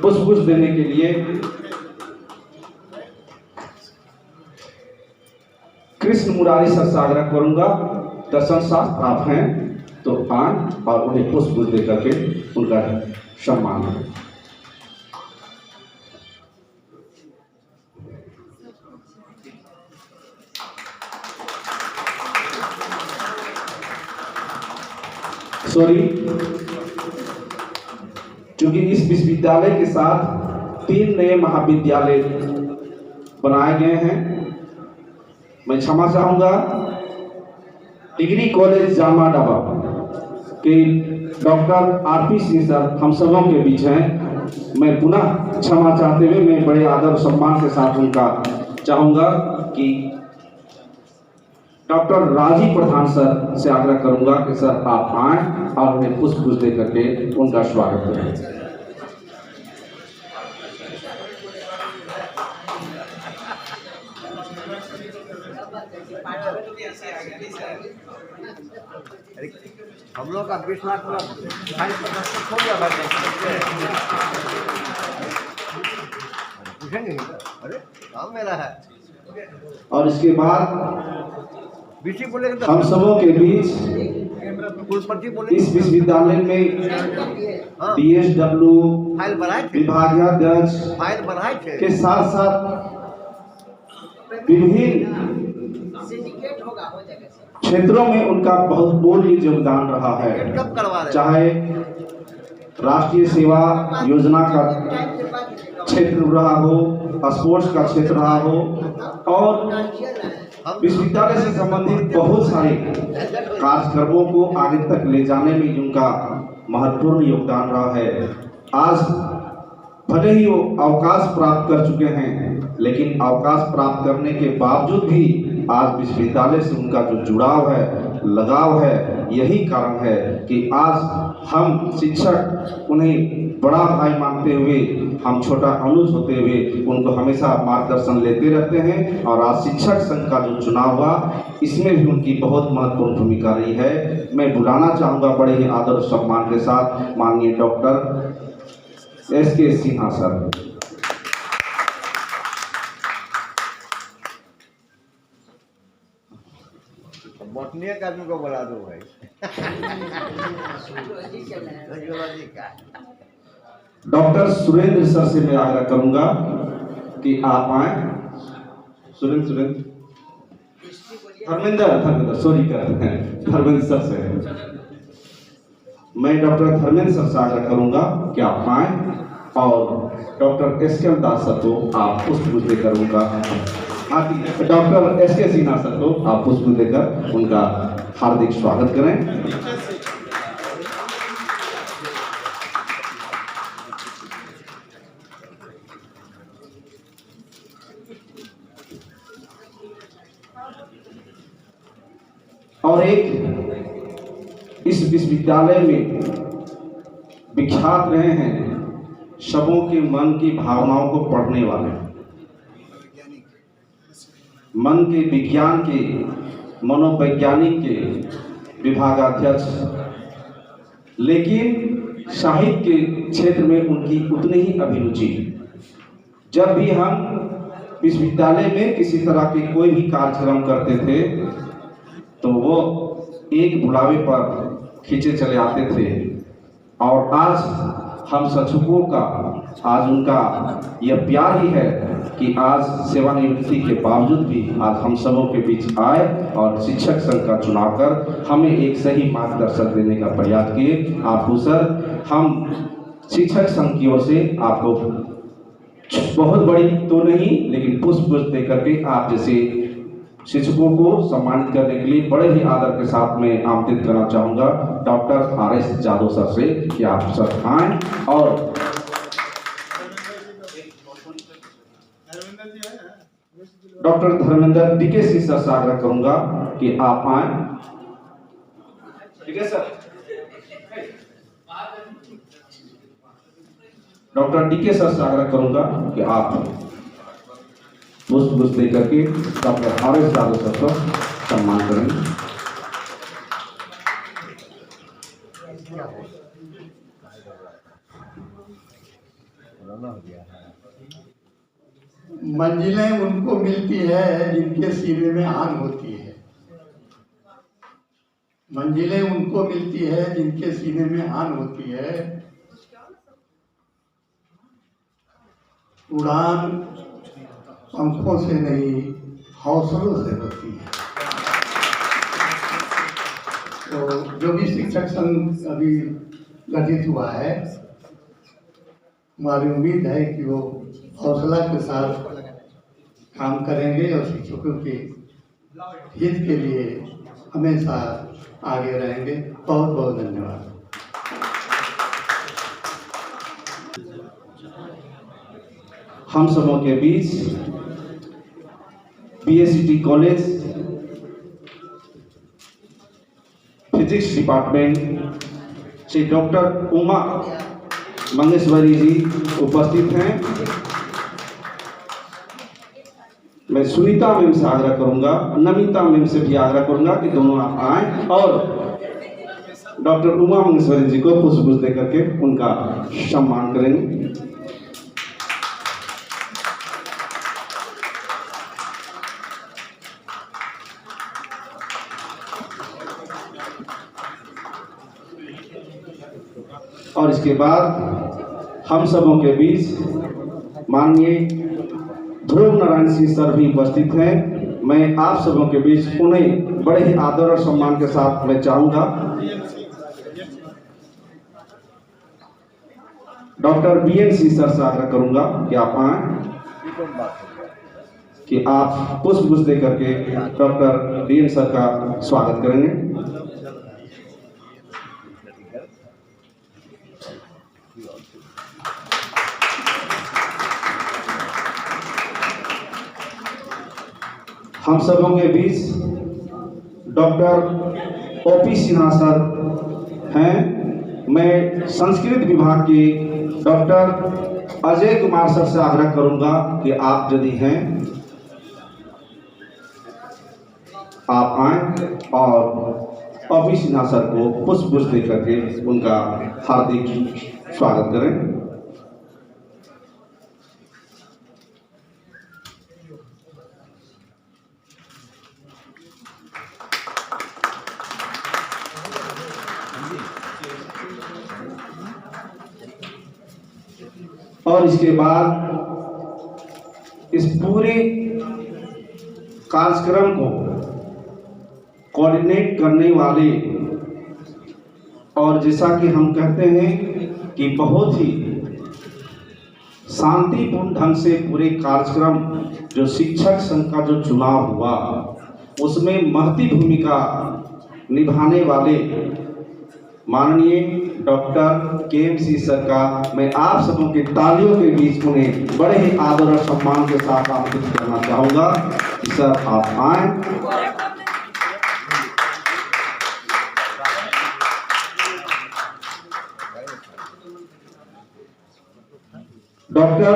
पुष्प देने के लिए कृष्ण मुरारी सर से आग्रह करूंगा। दर्शन शास्त्र आप हैं तो आएं और उन्हें पुष्प दे करके उनका सम्मान करें। क्योंकि इस विश्वविद्यालय के साथ 3 नए महाविद्यालय बनाए गए हैं। मैं क्षमा चाहूंगा डिग्री कॉलेज जामा डाबा के डॉक्टर आरपी सिंह सर हम सबों के बीच हैं। मैं पुनः क्षमा चाहते हुए मैं बड़े आदर और सम्मान के साथ उनका चाहूंगा कि डॉक्टर राजीव प्रधान सर से आग्रह करूंगा कि सर आप आएं और उन्हें पुष्प दे करके उनका स्वागत करें। हम लोग का 20 लाख हो गया भाई, पूछेंगे अरे काम मेरा है। और इसके बाद बीसी बोलेगा हम सबों के बीच कुलपति बोले इस विश्वविद्यालय में DSW फाइल बनाए थे, विभागाध्यक्ष फाइल बनाए थे के साथ साथ विभिन्न क्षेत्रों में उनका बहुत मूल्य योगदान रहा है। कब करवा रहे चाहे राष्ट्रीय सेवा योजना का क्षेत्र रहा हो, स्पोर्ट्स का क्षेत्र रहा हो, और विश्वविद्यालय से संबंधित बहुत सारे कार्यक्रमों को आगे तक ले जाने में उनका महत्वपूर्ण योगदान रहा है। आज भले ही वो अवकाश प्राप्त कर चुके हैं, लेकिन अवकाश प्राप्त करने के बावजूद भी आज विश्वविद्यालय से उनका जो जुड़ाव है, लगाव है, यही कारण है कि आज हम शिक्षक उन्हें बड़ा भाई मानते हुए, हम छोटा अनुज होते हुए उनको हमेशा मार्गदर्शन लेते रहते हैं। और आज शिक्षक संघ का जो चुनाव हुआ, इसमें भी उनकी बहुत महत्वपूर्ण भूमिका रही है। मैं बुलाना चाहूँगा बड़े ही आदर और सम्मान के साथ माननीय डॉक्टर SK सिन्हा सर। बटनिया का आदमी को बुला दो भाई। डॉक्टर सुरेंद्र सर से मैं आग्रह करूंगा कि आप आए। सुरेंद्र धर्मेंद्र सॉरी करते हैं, धर्मेंद्र सर से मैं डॉक्टर धर्मेंद्र सर से आग्रह करूंगा कि आप आए और डॉक्टर SK दास सर को आप पुष्प देकर उनका, डॉक्टर SK सिन्हा सर को आप पुष्प देकर उनका हार्दिक स्वागत करें। और एक इस विश्वविद्यालय में विख्यात रहे हैं सबों के मन की भावनाओं को पढ़ने वाले, मन के विज्ञान के, मनोवैज्ञानिक के विभागाध्यक्ष, लेकिन साहित्य के क्षेत्र में उनकी उतनी ही अभिरुचि। जब भी हम विश्वविद्यालय में किसी तरह के कोई भी कार्यक्रम करते थे तो वो एक बुलावे पर खींचे चले आते थे। और आज हम सचमुकों का आज उनका यह प्यार ही है कि आज सेवानिवृत्ति के बावजूद भी आज हम सबों के बीच आए और शिक्षक संघ का चुनाव कर हमें एक सही मार्गदर्शन देने का प्रयास किए। आपको सर हम शिक्षक संघ की ओर से आपको बहुत बड़ी तो नहीं लेकिन पुष्प दे करके आप जैसे शिक्षकों को सम्मानित करने के लिए बड़े ही आदर के साथ में आमंत्रित करना चाहूंगा डॉक्टर आर.एस. जादव सर से कि आप सर आएं और डॉक्टर धर्मेंद्र डीके सर से आग्रह करूंगा कि आप आएं। ठीक है सर। डॉक्टर डीके सर से आग्रह करूंगा कि आप पुष्प दे करके डॉक्टर आर.एस. जादव सर का सम्मान करें। मंजिलें उनको मिलती है जिनके सीने में आन होती है। मंजिलें उनको मिलती है जिनके सीने में आन होती है। उड़ान पंखों से नहीं हौसलों से होती है। तो जो भी शिक्षक संघ अभी गठित हुआ है, हमारी उम्मीद है कि वो हौसला के साथ काम करेंगे और शिक्षकों के हित के लिए हमेशा आगे रहेंगे। बहुत बहुत धन्यवाद। हम सबों के बीच बीएससीटी कॉलेज फिजिक्स डिपार्टमेंट से डॉक्टर उमा मंगेश्वरी जी उपस्थित हैं। मैं सुनीता मैम से आग्रह करूंगा, नमिता मैम से भी आग्रह करूंगा कि दोनों आप आएं और डॉक्टर उमा मंगेश्वरी जी को पुष्प दे करके उनका सम्मान करेंगे। और इसके बाद हम सबों के बीच माननीय ध्रुव नारायण सिंह सर भी उपस्थित हैं। मैं आप सबों के बीच उन्हें बड़े ही आदर और सम्मान के साथ मैं चाहूंगा डॉक्टर बीएन सिंह सर से आग्रह करूंगा कि आप आएं, कि आप पुष्प दे करके डॉक्टर बीएन सर का स्वागत करेंगे। हम सबों के बीच डॉक्टर ओपी सिन्हा सर हैं। मैं संस्कृत विभाग के डॉक्टर अजय कुमार सर से आग्रह करूंगा कि आप यदि हैं आप आएं और ओपी सिन्हा सर को पुष्प दे करके उनका हार्दिक स्वागत करें। और इसके बाद इस पूरे कार्यक्रम को कोऑर्डिनेट करने वाले और जैसा कि हम कहते हैं कि बहुत ही शांतिपूर्ण ढंग से पूरे कार्यक्रम जो शिक्षक संघ का जो चुनाव हुआ उसमें महती भूमिका निभाने वाले माननीय डॉक्टर के.एम.सी. सर का मैं आप सबों के तालियों के बीच उन्हें बड़े ही आदर और सम्मान के साथ आमंत्रित करना चाहूंगा कि सर आप आएं। डॉक्टर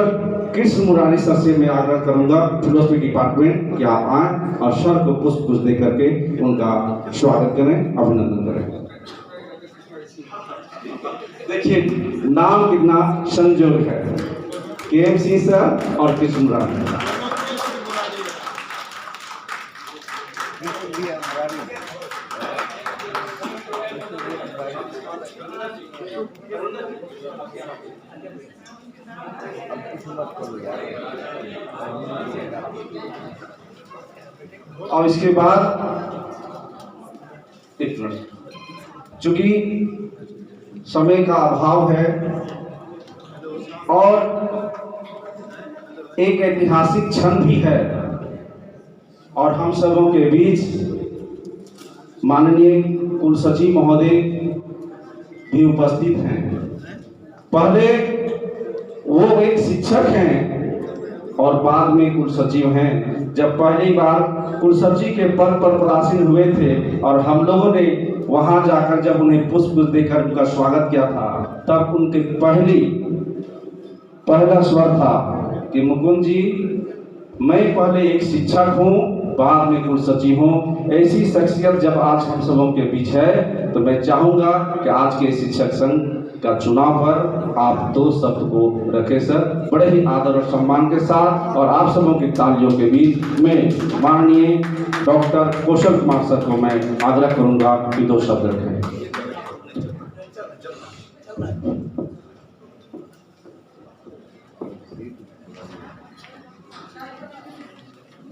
कृष्ण मुरारी सर से मैं आग्रह करूंगा फिलोसफी डिपार्टमेंट कि आप आएं और सर को पुष्प दे करके उनका स्वागत करें, अभिनंदन करें। देखिए नाम कितना संयोग है, के.एम.सी. सर और कृष्ण मुरारी। और इसके बाद एक मिनट, चूंकि समय का अभाव है और एक ऐतिहासिक क्षण भी है और हम सबों के बीच माननीय कुलसचिव महोदय भी उपस्थित हैं। पहले वो एक शिक्षक हैं और बाद में कुलसचिव हैं। जब पहली बार कुलसचिव के पद पर पदासीन हुए थे और हम लोगों ने वहां जाकर जब उन्हें पुष्प देकर उनका स्वागत किया था, तब उनके पहला स्वर था कि मुकुंद जी, मैं पहले एक शिक्षक हूँ, बाद में कुलसचिव हूँ। ऐसी शख्सियत जब आज हम सबों के बीच है तो मैं चाहूँगा कि आज के शिक्षक संघ का चुनाव पर आप 2 शब्द को रखें सर, बड़े ही आदर और सम्मान के साथ, और आप सबों की तालियों के बीच में माननीय डॉक्टर कौशल कुमार सर को मैं आग्रह करूँगा कि 2 शब्द रखें।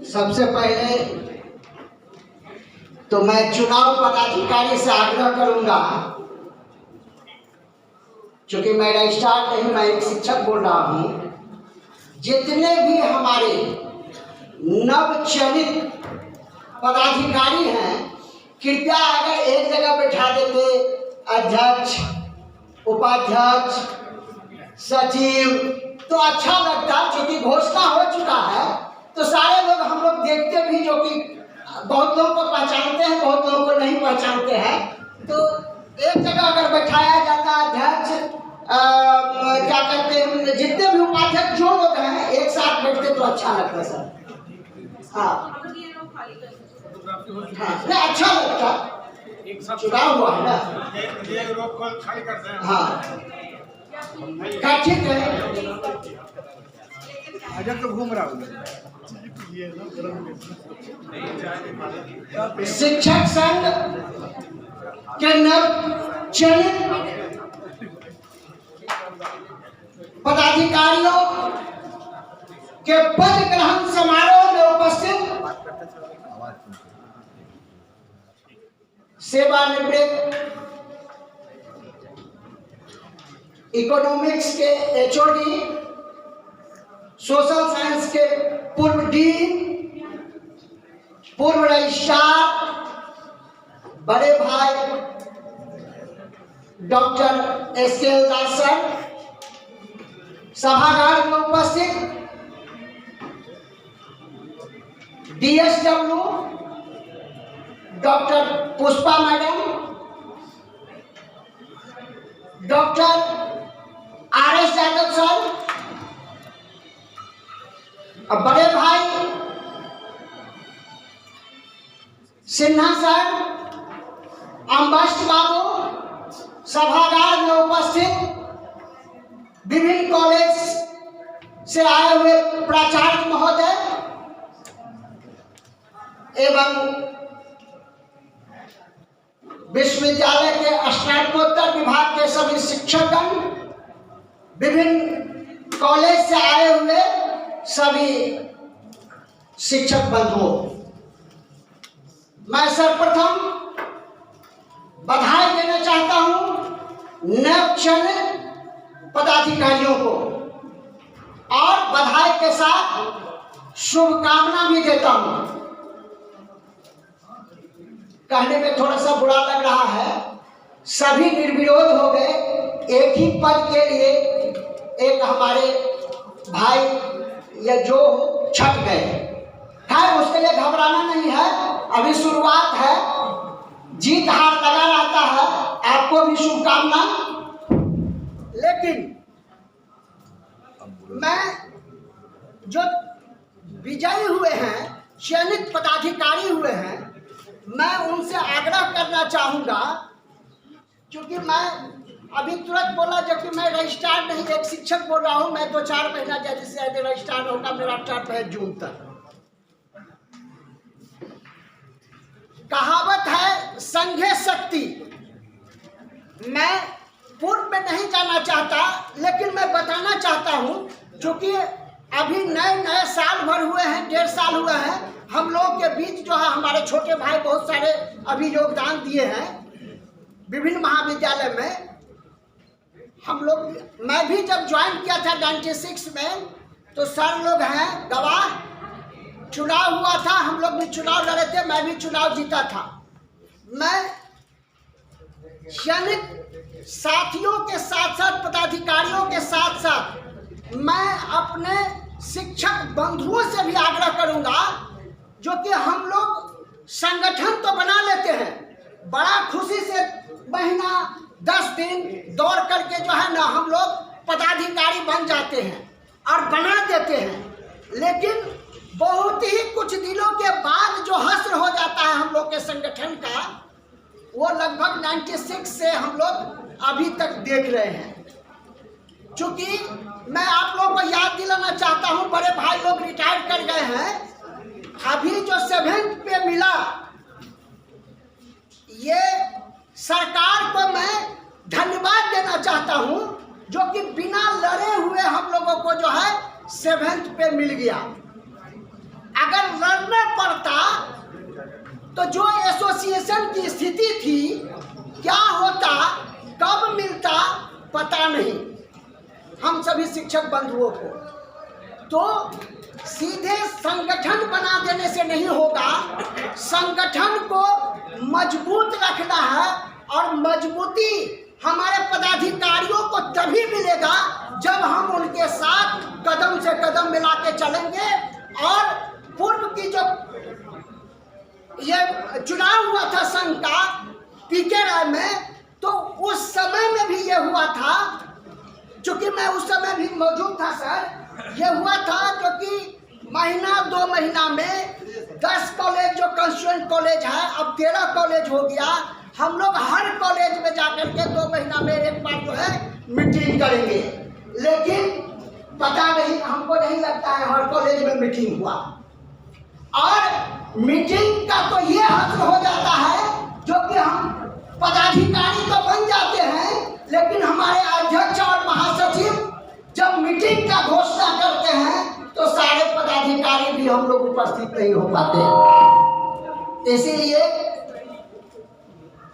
सबसे पहले तो मैं चुनाव पदाधिकारी से आग्रह करूंगा, क्योंकि मैं रजिस्ट्रार नहीं, मैं एक शिक्षक बोल रहा हूं, जितने भी हमारे नवचयनित पदाधिकारी हैं, कृपया अगर एक जगह बैठा देते, अध्यक्ष, उपाध्यक्ष, सचिव, तो अच्छा लगता। क्योंकि घोषणा हो चुका है तो सारे लोग हम लोग देखते भी, जो कि बहुत लोगों को पहचानते हैं, बहुत लोगों को नहीं पहचानते हैं। तो एक जगह अगर बैठाया जाता, अध्यक्ष, क्या कहते हैं, जितने भी उपाध्यक्ष जो लोग हैं एक साथ बैठते तो अच्छा लगता सर। हाँ नहीं, अच्छा लगता, चुनाव हुआ है ना। हाँ ठीक है, अजय तो घूम रहा हूँ। शिक्षक संघ के नवचयनित पदाधिकारियों के पद ग्रहण समारोह में उपस्थित सेवानिवृत्त इकोनॉमिक्स के एचओडी, सोशल साइंस के पूर्व डीन, पूर्व रजिस्ट्रार, बड़े भाई डॉक्टर एसकेएल दास सर, सभागार में उपस्थित DSW doctor Pushpa madam, doctor RS Yadav sir, अब बड़े भाई सिन्हा सर, अम्बस्ट बाबू, सभागार में उपस्थित विभिन्न कॉलेज से आए हुए प्राचार्य महोदय एवं विश्वविद्यालय के स्नातकोत्तर विभाग के सभी शिक्षकगण, विभिन्न कॉलेज से आए हुए सभी शिक्षक बंधुओं, मैं सर्वप्रथम बधाई देना चाहता हूं नवचयनित पदाधिकारियों को, और बधाई के साथ शुभकामना भी देता हूं। कहने में थोड़ा सा बुरा लग रहा है, सभी निर्विरोध हो गए एक ही पद के लिए, एक हमारे भाई या जो छट गए। खैर उसके लिए घबराना नहीं है, अभी शुरुआत है, जीत हार लगा रहता है। आपको भी शुभकामना। लेकिन मैं जो विजयी हुए हैं, चयनित पदाधिकारी हुए हैं, मैं उनसे आग्रह करना चाहूँगा, क्योंकि मैं अभी तुरंत बोला जबकि मैं रजिस्ट्रार नहीं, एक शिक्षक बोल रहा हूँ। मैं 2-4 महीना जैसे रजिस्ट्रार होगा, मेरा टर्म है जून तक। कहावत है संघे शक्ति। मैं पूर्व में नहीं जाना चाहता, लेकिन मैं बताना चाहता हूँ, क्योंकि अभी नए साल भर हुए हैं, 1.5 साल हुए हैं, हम लोगों के बीच जो है हमारे छोटे भाई बहुत सारे अभी योगदान दिए हैं विभिन्न महाविद्यालय में। हम लोग, मैं भी जब ज्वाइन किया था 96 में, तो सर लोग हैं गवाह, चुनाव हुआ था, हम लोग भी चुनाव लड़े थे, मैं भी चुनाव जीता था। मैं सैनिक साथियों के साथ साथ, पदाधिकारियों के साथ साथ मैं अपने शिक्षक बंधुओं से भी आग्रह करूंगा, जो कि हम लोग संगठन तो बना लेते हैं, बड़ा खुशी से महीना 10 दिन दौड़ करके जो है ना हम लोग पदाधिकारी बन जाते हैं और बना देते हैं, लेकिन बहुत ही कुछ दिनों के बाद जो हश्र हो जाता है हम लोग के संगठन का, वो लगभग 96 से हम लोग अभी तक देख रहे हैं। चूंकि मैं आप लोगों को याद दिलाना चाहता हूं, बड़े भाई लोग रिटायर कर गए हैं, अभी जो 7th पे मिला, ये सरकार को मैं धन्यवाद देना चाहता हूं, जो कि बिना लड़े हुए हम लोगों को जो है 7th पे मिल गया। अगर लड़ना पड़ता तो जो एसोसिएशन की स्थिति थी, क्या होता, कब मिलता, पता नहीं हम सभी शिक्षक बंधुओं को। तो सीधे संगठन बना देने से नहीं होगा, संगठन को मजबूत रखना है, और मजबूती हमारे पदाधिकारियों को तभी मिलेगा जब हम उनके साथ कदम से कदम मिला के चलेंगे। और पूर्व की जो ये चुनाव हुआ था संघ का पीके राय में, तो उस समय में भी ये हुआ था, चूंकि मैं उस समय भी मौजूद था सर, ये हुआ था जो कि महीना 2 महीना में 10 कॉलेज जो कंस्टिट्यूएंट कॉलेज है, अब 13 कॉलेज हो गया। हम लोग हर कॉलेज में जाकर के 2 महीना में एक बार जो है मीटिंग करेंगे, लेकिन पता नहीं, हमको नहीं लगता है हर कॉलेज में मीटिंग हुआ। और मीटिंग का तो ये हश्र हो जाता है, जो कि हम पदाधिकारी तो बन जाते हैं, लेकिन हमारे अध्यक्ष और महासचिव जब मीटिंग का घोषणा करते हैं तो सारे पदाधिकारी भी हम लोग उपस्थित नहीं हो पाते। इसीलिए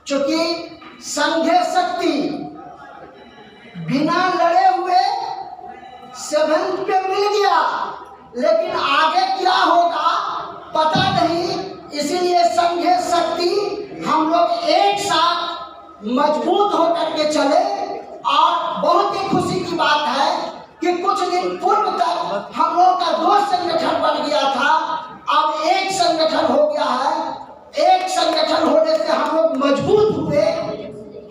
चूंकि संघे शक्ति बिना लड़े हुए 7th पे मिल गया, लेकिन आगे क्या होगा पता नहीं। इसीलिए संघे शक्ति हम लोग एक साथ मजबूत होकर के चले। और बहुत ही खुशी की बात है कि कुछ दिन पूर्व तक हम लोग का 2 संगठन बन गया था, अब एक संगठन हो गया है। एक संगठन होने से हम लोग मजबूत हुए,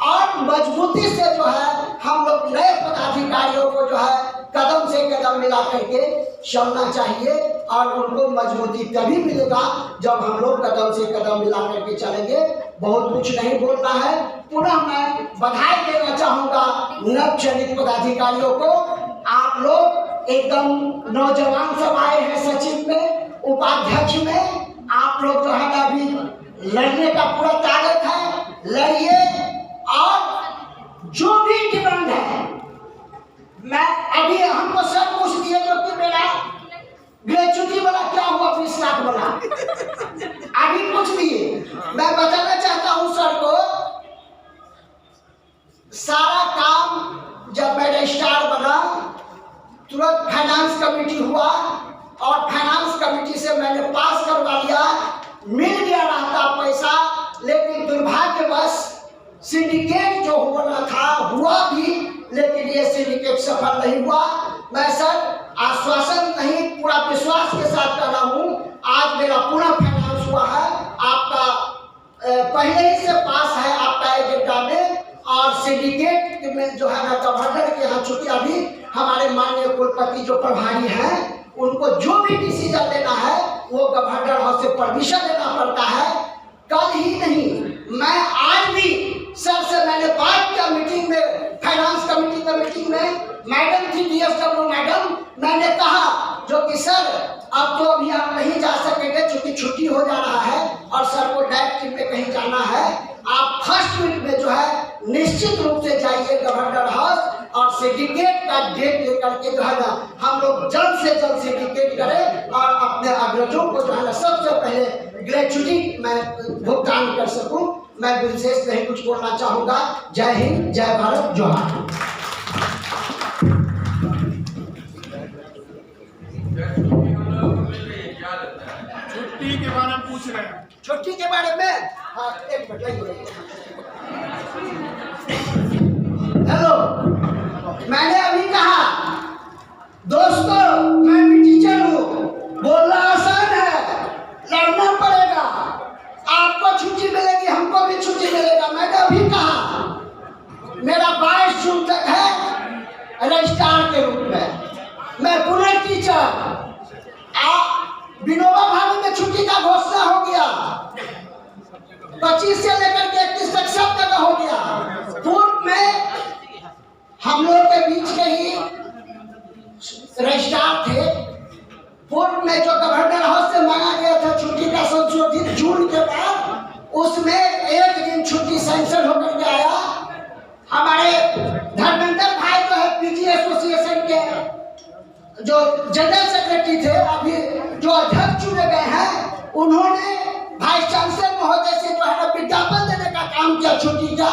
और मजबूती से जो है हम लोग नए पदाधिकारियों को जो है कदम से कदम मिला करके चलना चाहिए। और उनको मजबूती तभी मिलेगा जब हम लोग कदम से कदम मिला करके चलेंगे। बहुत कुछ नहीं बोलना है, पुनः मैं बधाई देना चाहूँगा नव चयनित पदाधिकारियों को। आप लोग एकदम नौजवान सब आए हैं सचिव में, उपाध्यक्ष में, आप लोग जो है ना अभी लड़ने का पूरा ताकत है, लड़िए। और जो भी डिमांड है, मैं अभी हमको सब पूछ दिए जो कि मेरा ग्रेचुटी वाला क्या हुआ, 20 लाख वाला अभी पूछ दिए। मैं बताना चाहता हूँ सर को, सारा काम जब मैं रजिस्ट्रार बना तुरंत फाइनेंस कमेटी हुआ, और फाइनेंस कमेटी से मैंने पास करवा लिया, मिल गया रहता पैसा। लेकिन दुर्भाग्यवश सिंडिकेट जो होना था हुआ भी, लेकिन ये सिंडिकेट सफल नहीं हुआ। मैं सर आश्वासन नहीं, पूरा विश्वास के साथ कर रहा हूँ, आज मेरा पूरा फाइनेंस हुआ है। आपका पहले ही से पास है आपका एजेंडा में। और सिंडिकेट में जो है ना गवर्नर के यहाँ, चूंकि अभी हमारे माननीय कुलपति जो प्रभारी हैं, उनको जो भी डिसीजन लेना है वो गवर्नर हाउस से परमिशन लेना पड़ता है। कल ही नहीं, मैं आज भी सर से मैंने बात किया मीटिंग में, फाइनेंस कमेटी की मीटिंग में, मैडम थी DSW मैडम, मैंने कहा जो कि सर अब तो अभी आप नहीं जा सकेंगे क्योंकि छुट्टी हो जा रहा है और सर को डायरेक्ट ट्रिप में कहीं जाना है। आप फर्स्ट वीक में जो है निश्चित रूप से जाइए गवर्नर हाउस और सिंडिकेट का डेट लेकर के जो है ना हम लोग जल्द से जल्द सिंडिकेट करें और अपने अग्रजों को जो है ना सबसे पहले ग्रेचुटी मैं भुगतान कर सकूं। मैं विशेष नहीं कुछ बोलना चाहूंगा। जय हिंद, जय भारत, जोहार। छुट्टी के बारे में। हाँ, एक मिनट लाइए। हेलो, मैंने अभी कहा दोस्तों मैं भी टीचर हूँ, बोलना आसान है, लड़ना पड़ेगा। आपको छुट्टी मिलेगी, हमको भी छुट्टी मिलेगा। मैंने अभी कहा मेरा 22 जून तक है रजिस्ट्रार के रूप में, मैं पुनः टीचर। विनोबा भावे में छुट्टी का घोषणा हो गया, 25 से लेकर के 31 तक सब जगह हो गया। पूर्व में हम लोग के बीच के ही रजिस्ट्रार थे। पूर्व में जो गवर्नर हाउस से मांगा गया था छुट्टी का संशोधित जून के बाद, उसमें एक दिन छुट्टी सैंक्शन होकर के आया। हमारे धर्मेंद्र भाई जो है पीजी एसोसिएशन के जो जनरल सेक्रेटरी थे, अभी जो अध्यक्ष चुने गए हैं, उन्होंने वाइस चांसलर महोदय से जो है ना विज्ञापन देने का काम किया छुट्टी का।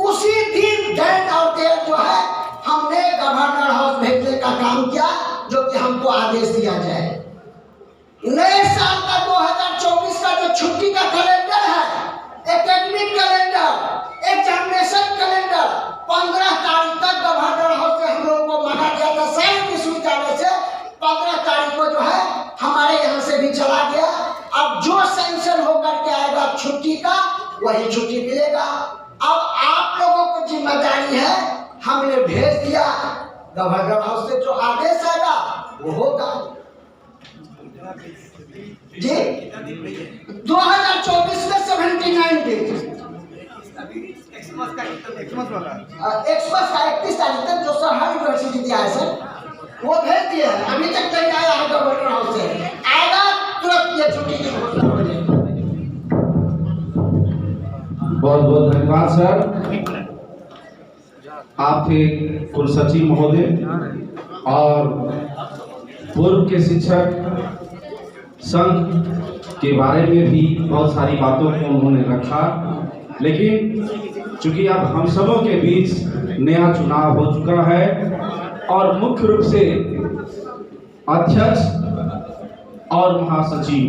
उसी दिन देन और देर जो है हमने गवर्नर हाउस भेजने का काम किया, जो कि हमको आदेश दिया जाए। नए साल का 2024 का जो छुट्टी का कैलेंडर है, एकेडमिक कैलेंडर, एग्जामिनेशन कैलेंडर, 15 तारीख तक गवर्नर हाउस से हम लोगों को मांगा गया था। सारे विश्वविद्यालय से 15 तारीख को जो है हमारे यहाँ से भी चला गया। अब जो सैंक्शन होकर के आएगा छुट्टी का, वही छुट्टी मिलेगा। अब आप लोगों को जिम्मेदारी है, हमने भेज दिया, गवर्नर हाउस से जो आदेश आएगा वो होगा। जी 2024 में 79 डेज, एक्समस का 31 तारीख तक जो सर हर यूनिवर्सिटी दिया है सर, वो भेज दिया है। अभी तक नहीं आया है गवर्नर हाउस से, आएगा तुरंत ये छुट्टी की घोषणा हो जाएगी। बहुत बहुत धन्यवाद सर। आपके कुलसचिव महोदय और पूर्व के शिक्षक संघ के बारे में भी बहुत सारी बातों को उन्होंने रखा, लेकिन चूंकि अब हम सबों के बीच नया चुनाव हो चुका है और मुख्य रूप से अध्यक्ष और महासचिव,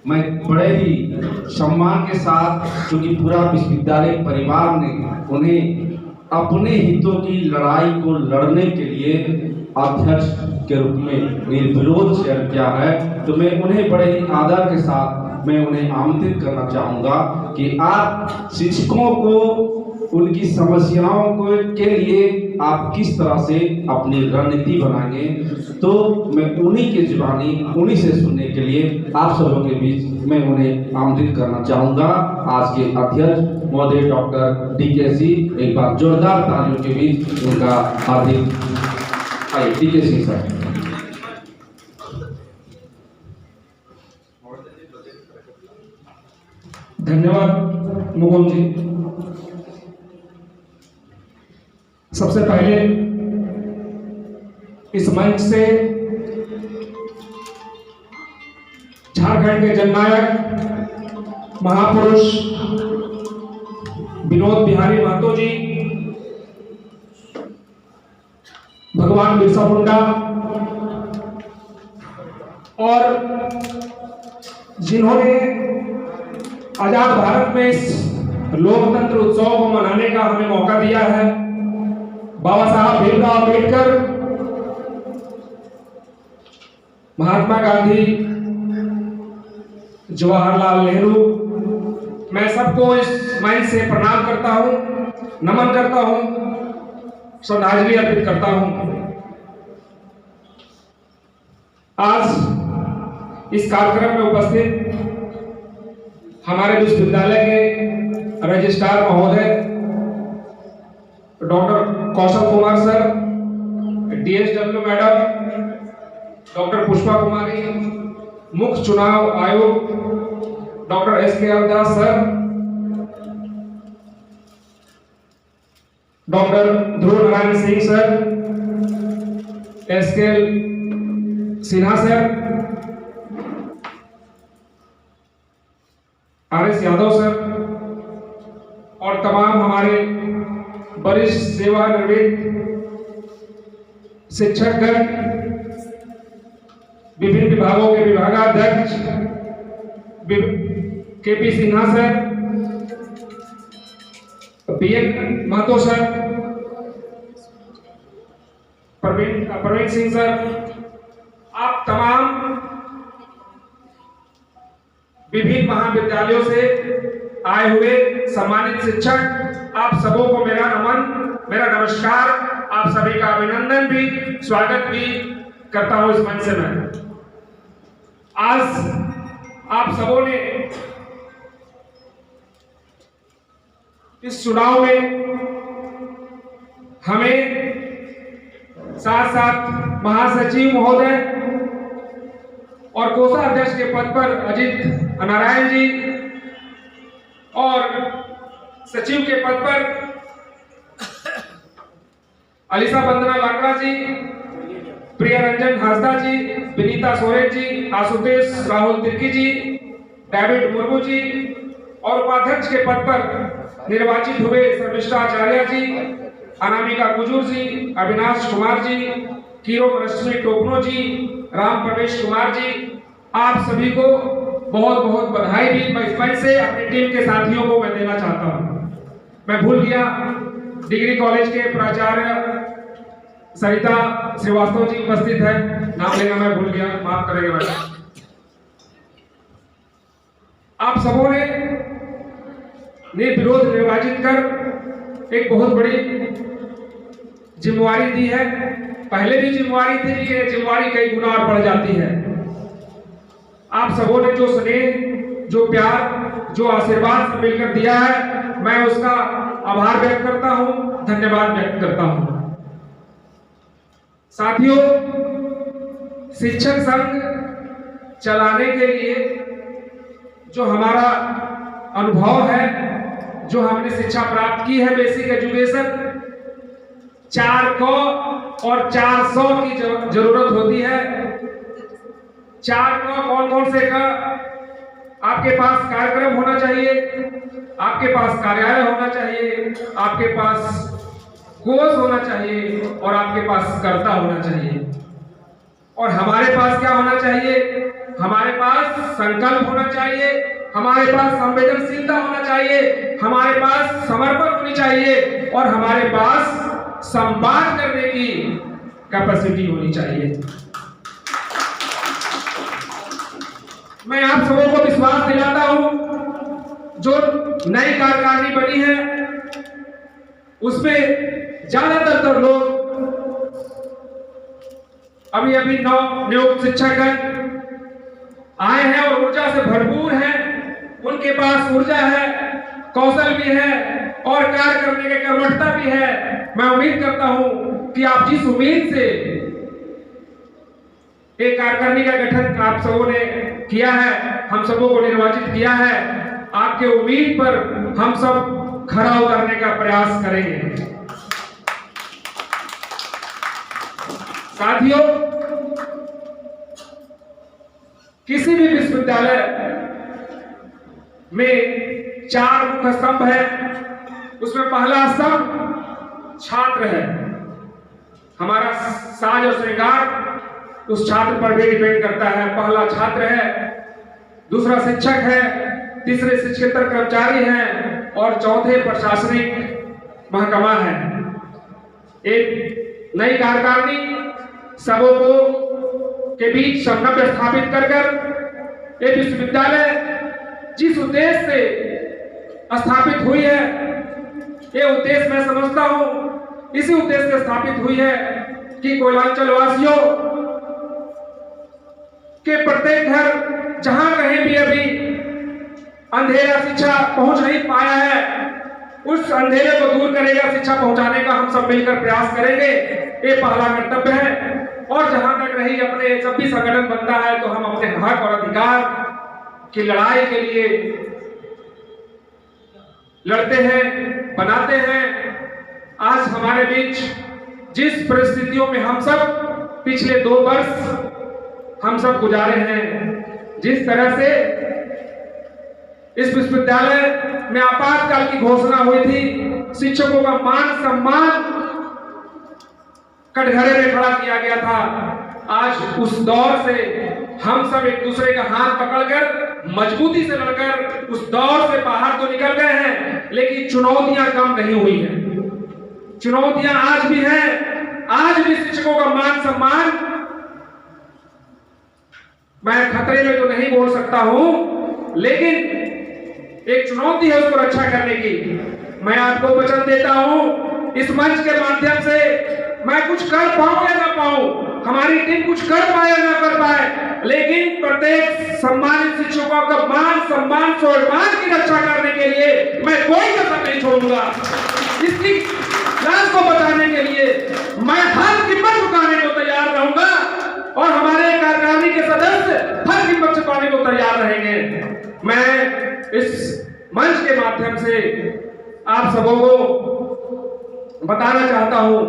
मैं बड़े ही सम्मान के साथ, चूंकि पूरा विश्वविद्यालय परिवार ने उन्हें अपने हितों की लड़ाई को लड़ने के लिए अध्यक्ष के रूप में निर्विरोध चयन किया है, तो मैं उन्हें बड़े ही आदर के साथ मैं उन्हें आमंत्रित करना चाहूँगा कि आप शिक्षकों को उनकी समस्याओं को के लिए आप किस तरह से अपनी रणनीति बनाएंगे, तो मैं उन्हीं की जुबानी उन्हीं से सुनने के लिए आप सबों के बीच मैं उन्हें आमंत्रित करना चाहूँगा। आज के अध्यक्ष महोदय डॉक्टर DK सिंह, एक बार जोरदार तालियों के बीच उनका हार्दिक आइए DK सिंह सर। धन्यवाद मुकुंद जी। सबसे पहले इस मंच से झारखंड के जननायक महापुरुष विनोद बिहारी महतो जी, भगवान बिरसा मुंडा और जिन्होंने आजाद भारत में इस लोकतंत्र उत्सव को मनाने का हमें मौका दिया है, बाबा साहब भीमराव अम्बेडकर, महात्मा गांधी, जवाहरलाल नेहरू, मैं सबको इस मंच से प्रणाम करता हूं, नमन करता हूं, श्रद्धांजलि अर्पित करता हूं। आज इस कार्यक्रम में उपस्थित हमारे विश्वविद्यालय के रजिस्ट्रार महोदय doctor Kaushal Kumar sir, DSW madam, doctor Pushpa Kumari, मुख्य चुनाव आयोग doctor SKL Das sir, doctor Dhruv Narayan Singh sir, SKL Sinha sir, RS Yadav sir और तमाम हमारे वरिष्ठ सेवानिवृत्त शिक्षकगण, विभिन्न विभागों के विभागाध्यक्ष, K P Sinha sir, B N Mahato sir, Praveen Singh sir, आप तमाम विभिन्न महाविद्यालयों से आए हुए सम्मानित शिक्षक, आप सबों को मेरा नमन, मेरा नमस्कार, आप सभी का अभिनंदन भी, स्वागत भी करता हूं इस मंच से। मैं आज आप सबों ने इस चुनाव में हमें साथ साथ महासचिव महोदय और कोषाध्यक्ष के पद पर अजित नारायण जी और सचिव के पद पर अलीसा वंदना लाकड़ा जी, प्रिया रंजन हांसदा जी, विनीता सोरेन जी, आशुतोष राहुल तिर्की जी, डेविड मुर्मू जी और उपाध्यक्ष के पद पर निर्वाचित हुए शर्मिष्ठा आचार्य जी, अनामिका कुजूर जी, अविनाश कुमार जी, कीरो रश्मि टोपनो जी, राम प्रवेश कुमार जी, आप सभी को बहुत बहुत बधाई भी मैं इस मंच से अपनी टीम के साथियों को मैं देना चाहता हूं। मैं भूल गया, डिग्री कॉलेज के प्राचार्य सरिता श्रीवास्तव जी उपस्थित है, नाम लेना मैं भूल गया, माफ करेंगे मैडम। आप सबों ने निर्विरोध निर्वाचित कर एक बहुत बड़ी जिम्मेवारी दी है। पहले भी जिम्मेवारी थी, लेकिन जिम्मेवारी कई गुना और बढ़ जाती है। आप सबों ने जो स्नेह, जो प्यार, जो आशीर्वाद मिलकर दिया है, मैं उसका आभार व्यक्त करता हूं, धन्यवाद व्यक्त करता हूं। साथियों, शिक्षक संघ चलाने के लिए जो हमारा अनुभव है, जो हमने शिक्षा प्राप्त की है, बेसिक एजुकेशन, 4 क और 400 की जरूरत होती है। 4 क कौन कौन से का? आपके पास कार्यक्रम होना चाहिए, आपके पास कार्यालय होना चाहिए, आपके पास कोर्स होना चाहिए और आपके पास कर्ता होना चाहिए। और हमारे पास क्या होना चाहिए? हमारे पास संकल्प होना चाहिए, हमारे पास संवेदनशीलता होना चाहिए, हमारे पास समर्पण होनी चाहिए और हमारे पास संवाद करने की कैपेसिटी होनी चाहिए। मैं आप सबों को विश्वास दिलाता हूं, जो नई कार्यकारिणी बनी है उसमें ज्यादातर लोग अभी अभी नव नियुक्त शिक्षक आए हैं और ऊर्जा से भरपूर हैं। उनके पास ऊर्जा है, कौशल भी है और कार्य करने की कर्मठता भी है। मैं उम्मीद करता हूं कि आप जिस उम्मीद से एक कार्यकारिणी का गठन आप सबों ने किया है, हम सबों को निर्वाचित किया है, आपके उम्मीद पर हम सब खरा उतरने का प्रयास करेंगे। साथियों, किसी भी विश्वविद्यालय में 4 मुख्य स्तंभ है। उसमें पहला स्तंभ छात्र है। हमारा साज और श्रृंगार उस छात्र पर भी डिपेंड करता है। पहला छात्र है, दूसरा शिक्षक है, तीसरे शिक्षकेतर कर्मचारी हैं और चौथे प्रशासनिक महकमा है। एक नई कार्यकारिणी सबों को के बीच समन्वय स्थापित कर ये विश्वविद्यालय जिस उद्देश्य से स्थापित हुई है, ये उद्देश्य मैं समझता हूं इसी उद्देश्य से स्थापित हुई है कि कोयलांचल वासियों के प्रत्येक घर जहां कहीं भी अभी अंधेरा शिक्षा पहुंच नहीं पाया है, उस अंधेरे को दूर करेगा, शिक्षा पहुंचाने का हम सब मिलकर प्रयास करेंगे। ये पहला कर्तव्य है। और जहां तक रही अपने जब भी संगठन बनता है तो हम अपने हक और अधिकार की लड़ाई के लिए लड़ते हैं, बनाते हैं। आज हमारे बीच जिस परिस्थितियों में हम सब पिछले 2 वर्ष हम सब गुजारे हैं, जिस तरह से इस विश्वविद्यालय में आपातकाल की घोषणा हुई थी, शिक्षकों का मान सम्मान कटघरे में खड़ा किया गया था, आज उस दौर से हम सब एक दूसरे का हाथ पकड़कर मजबूती से लड़कर उस दौर से बाहर तो निकल गए हैं, लेकिन चुनौतियां कम नहीं हुई हैं। चुनौतियां आज भी हैं। आज भी शिक्षकों का मान सम्मान, मैं खतरे में तो नहीं बोल सकता हूं, लेकिन एक चुनौती है उसको रक्षा करने की। मैं आपको वचन देता हूं, इस मंच के माध्यम से मैं कुछ कर पाऊं या ना पाऊं, हमारी टीम कुछ कर पाए या ना कर पाए, लेकिन प्रत्येक सम्मानित शिक्षकों का मान सम्मान स्वाभिमान की रक्षा करने के लिए मैं कोई कसर नहीं छोड़ूंगा। इसकी लाश को बचाने के लिए मैं हर कीमत चुकाने को तैयार रहूंगा और हमारे कार्यकारिणी के सदस्य हर कीमत चुकाने को तैयार रहेंगे। मैं इस मंच के माध्यम से आप सबों को बताना चाहता हूं,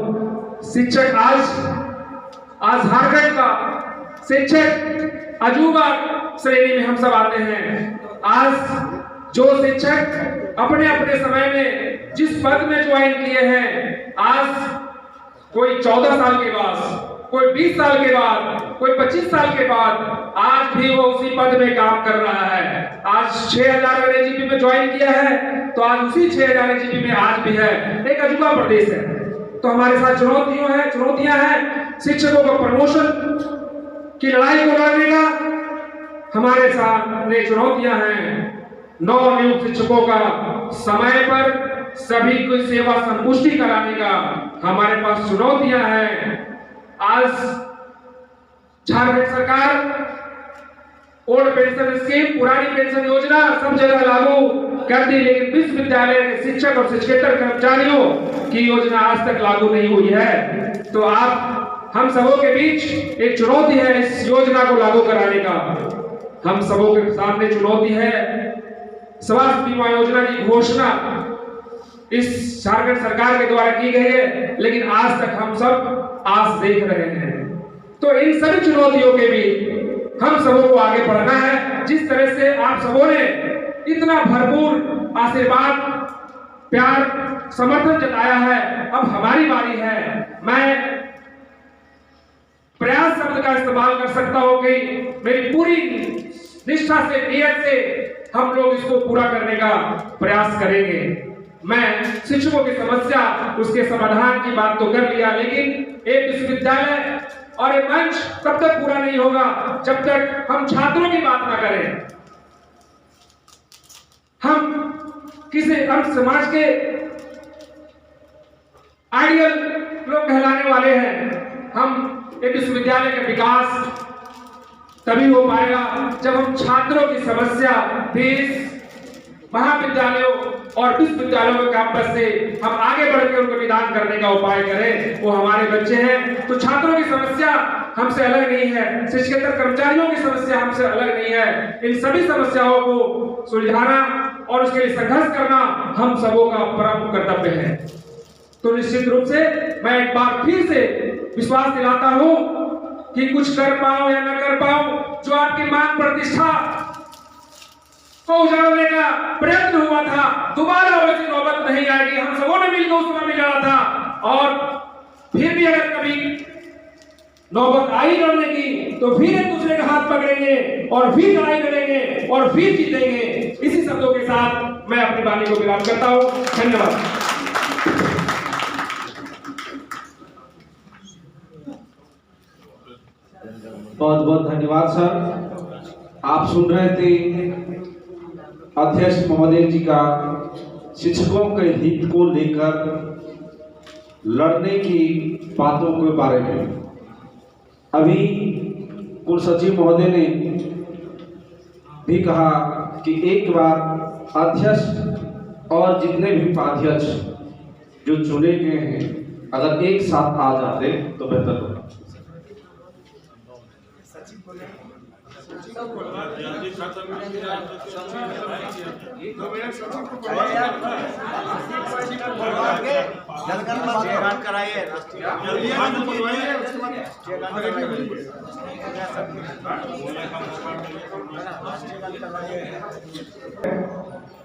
शिक्षक आज झारखंड का शिक्षक अजूबा श्रेणी में हम सब आते हैं। आज जो शिक्षक अपने अपने समय में जिस पद में ज्वाइन किए हैं, आज कोई 14 साल के बाद, कोई 20 साल के बाद, कोई 25 साल के बाद, आज भी वो उसी पद में काम कर रहा है। आज 6000 अगर एजीपी में ज्वाइन किया है तो आज उसी 6000 एजीपी में आज भी है। एक अजूबा प्रदेश है। तो हमारे साथ चुनौतियां हैं। शिक्षकों का प्रमोशन की लड़ाई को लड़ने का हमारे सामने चुनौतियां हैं। नवनियुक्त शिक्षकों का समय पर सभी को सेवा संपुष्टि कराने का हमारे पास चुनौतियां हैं। आज झारखंड सरकार ओल्ड पेंशन स्कीम, पुरानी पेंशन योजना सब जगह लागू कर दी, लेकिन विश्वविद्यालय के शिक्षक और शिक्षकेतर कर्मचारियों की योजना आज तक लागू नहीं हुई है। तो हम सबों के बीच एक चुनौती है इस योजना को लागू कराने का। हम सबों के सामने चुनौती है। स्वास्थ्य बीमा योजना की घोषणा इस झारखंड सरकार के द्वारा की गई है, लेकिन आज तक हम सब आस देख रहे हैं। तो इन सभी चुनौतियों के भी हम सबों को आगे बढ़ना है। जिस तरह से आप सबों ने इतना भरपूर आशीर्वाद, प्यार, समर्थन जताया है, अब हमारी बारी है। मैं प्रयास शब्द का इस्तेमाल कर सकता हूं कि मेरी पूरी निष्ठा से, नियत से हम लोग इसको पूरा करने का प्रयास करेंगे। मैं शिक्षकों की समस्या, उसके समाधान की बात तो कर लिया, लेकिन एक विश्वविद्यालय और एक मंच तब तक पूरा नहीं होगा जब तक हम छात्रों की बात ना करें। हम समाज के आइडियल लोग कहलाने वाले हैं। हम एक विश्वविद्यालय का विकास तभी हो पाएगा जब हम छात्रों की समस्या, फीस, महाविद्यालयों और विश्वविद्यालयों के कैंपस से हम आगे बढ़कर उनको निदान करने का उपाय करें। वो हमारे बच्चे हैं, तो छात्रों की समस्या हमसे अलग नहीं है, शिक्षकेतर कर्मचारियों की समस्या हमसे अलग नहीं है। इन सभी समस्याओं को सुलझाना और उसके लिए संघर्ष करना हम सबों का परम कर्तव्य है। तो निश्चित रूप से मैं एक बार फिर से विश्वास दिलाता हूं कि कुछ कर पाऊं या न कर पाऊं, जो आपकी मान प्रतिष्ठा को उजाड़ने का प्रयत्न हुआ था, दोबारा वैसी नौबत नहीं आएगी। हम सबों ने मिलकर उस समय बिगाड़ा था, और फिर भी अगर कभी नौबत आई लड़ने की तो फिर एक दूसरे का हाथ पकड़ेंगे और फिर लड़ाई लड़ेंगे और फिर जीतेंगे। इसी शब्दों के साथ मैं अपनी वाणी को विराम करता हूं। धन्यवाद। बहुत बहुत धन्यवाद सर। आप सुन रहे थे अध्यक्ष महोदय जी का शिक्षकों के हित को लेकर लड़ने की बातों के बारे में। अभी कुल सचिव महोदय ने भी कहा कि एक बार अध्यक्ष और जितने भी उपाध्यक्ष जो चुने गए हैं, अगर एक साथ आ जाते तो बेहतर होता।